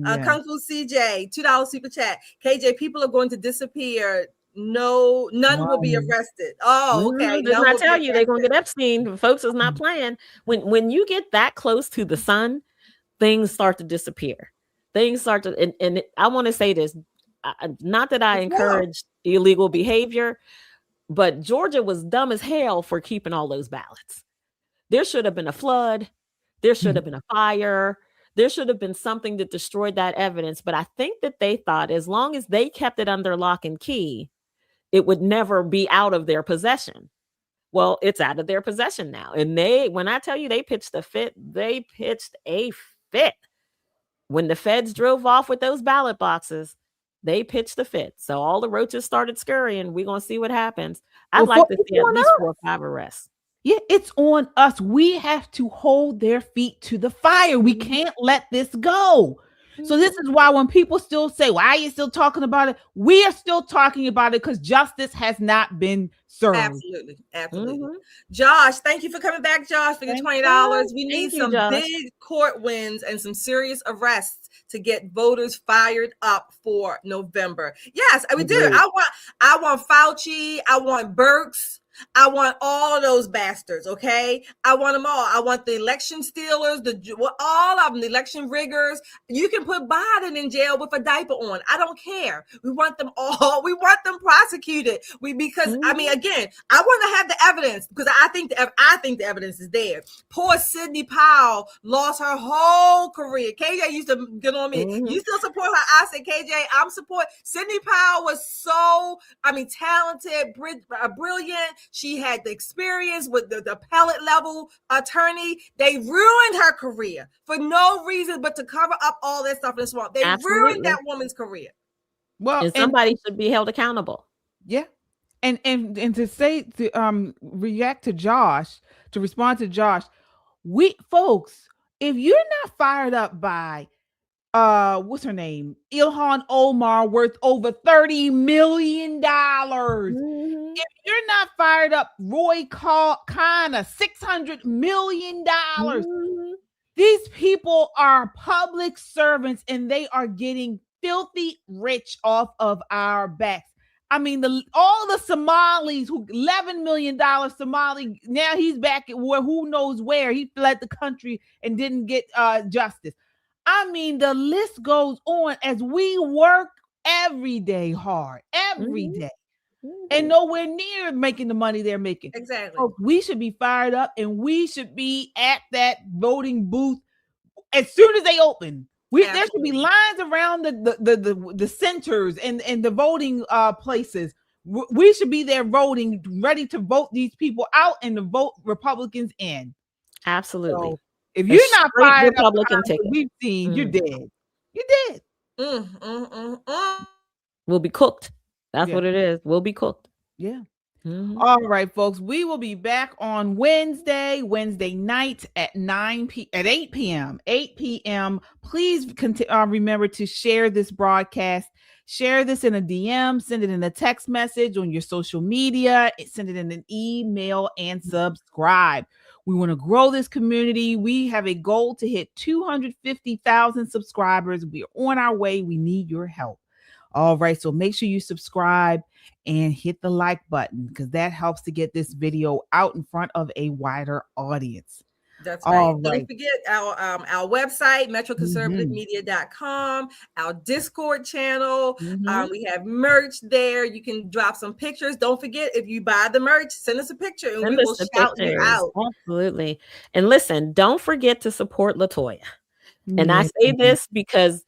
Kung Fu CJ, $2 super chat. KJ, people are going to disappear. No, none will be arrested. Oh, okay. Did I tell you they're going to get Epstein? Folks is not playing. When you get that close to the sun, things start to disappear. Things start to, and I want to say this. Not that I encourage illegal behavior, but Georgia was dumb as hell for keeping all those ballots. There should have been a flood. There should have been a fire. There should have been something that destroyed that evidence. But I think that they thought as long as they kept it under lock and key, it would never be out of their possession. Well, it's out of their possession now. And when I tell you they pitched a fit, they pitched a fit. When the feds drove off with those ballot boxes, they pitched a fit. So all the roaches started scurrying. We're going to see what happens. I'd like to see at least 4 or 5 arrests. Yeah, it's on us. We have to hold their feet to the fire. We can't let this go. So this is why when people still say, why are you still talking about it? We are still talking about it because justice has not been served. Absolutely. Josh, thank you for coming back, Josh, for your $20. We need some big court wins and some serious arrests to get voters fired up for November. Yes, we do. I want Fauci. I want Birx. I want all of those bastards, okay? I want them all. I want the election stealers, all of them, the election riggers. You can put Biden in jail with a diaper on. I don't care. We want them all. We want them prosecuted. I mean, again, I want to have the evidence because I think the evidence is there. Poor Sidney Powell lost her whole career. KJ used to get on me. You still support her? I said, KJ, I'm support. Sidney Powell was so, talented, brilliant. She had the experience with the appellate level attorney. They ruined her career for no reason but to cover up all that stuff in the swamp. They ruined that woman's career. Well, and somebody should be held accountable. Yeah. And to say, to react to Josh, to respond to Josh, folks, if you're not fired up by what's her name? Ilhan Omar, worth over $30 million. If you're not fired up, Roy Khan, $600 million. These people are public servants and they are getting filthy rich off of our backs. I mean, all the Somalis who $11 million Somali, now he's back at where who knows where. He fled the country and didn't get justice. I mean, the list goes on as we work every day hard, every day, and nowhere near making the money they're making. Exactly. So we should be fired up, and we should be at that voting booth as soon as they open. There should be lines around the centers and the voting places. We should be there voting, ready to vote these people out and to vote Republicans in. Absolutely. So if you're not fired Republican up, we've seen you're dead. You're dead. We'll be cooked. That's what it is. We'll be cooked. Yeah. All right, folks. We will be back on Wednesday night at 8 p.m. 8 p.m. Please remember to share this broadcast. Share this in a DM. Send it in a text message on your social media. Send it in an email and subscribe. We want to grow this community. We have a goal to hit 250,000 subscribers. We are on our way. We need your help. All right, so make sure you subscribe and hit the like button because that helps to get this video out in front of a wider audience. That's right. Don't forget our website, metroconservativemedia.com, our Discord channel. We have merch there. You can drop some pictures. Don't forget, if you buy the merch, send us a picture and we will shout you out. Absolutely. And listen, don't forget to support LaToya. And I say this because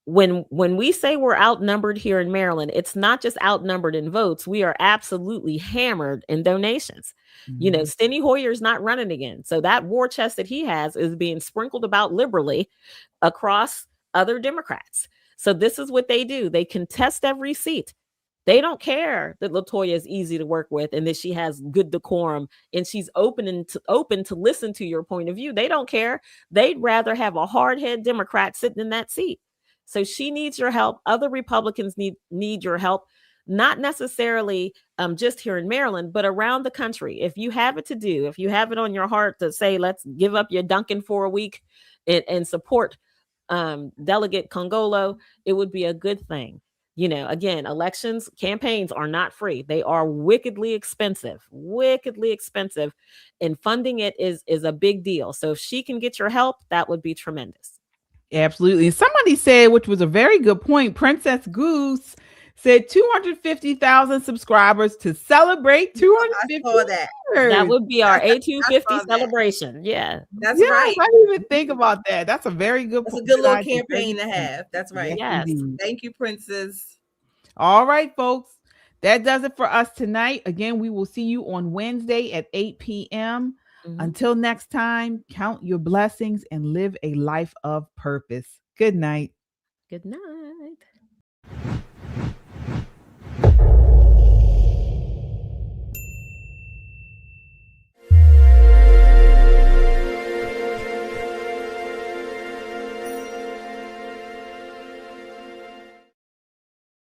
when we say we're outnumbered here in Maryland, it's not just outnumbered in votes. We are absolutely hammered in donations. You know, Steny Hoyer's not running again. So that war chest that he has is being sprinkled about liberally across other Democrats. So this is what they do. They contest every seat. They don't care that LaToya is easy to work with and that she has good decorum and she's open to listen to your point of view. They don't care. They'd rather have a hard-head Democrat sitting in that seat. So she needs your help. Other Republicans need your help, not necessarily just here in Maryland, but around the country. If you have it to do, if you have it on your heart to say, let's give up your Dunkin' for a week and support Delegate Congolo, it would be a good thing. You know, again, campaigns are not free. They are wickedly expensive, and funding it is a big deal. So if she can get your help, that would be tremendous. Absolutely. Somebody said, which was a very good point, Princess Goose said 250,000 subscribers to celebrate 250. That would be our A250 celebration. Yeah. That's right. I didn't even think about that. That's a very good point. It's a good little campaign to have. That's right. Yes. Thank you, Princess. All right, folks. That does it for us tonight. Again, we will see you on Wednesday at 8 p.m. Until next time, count your blessings and live a life of purpose. Good night. Good night.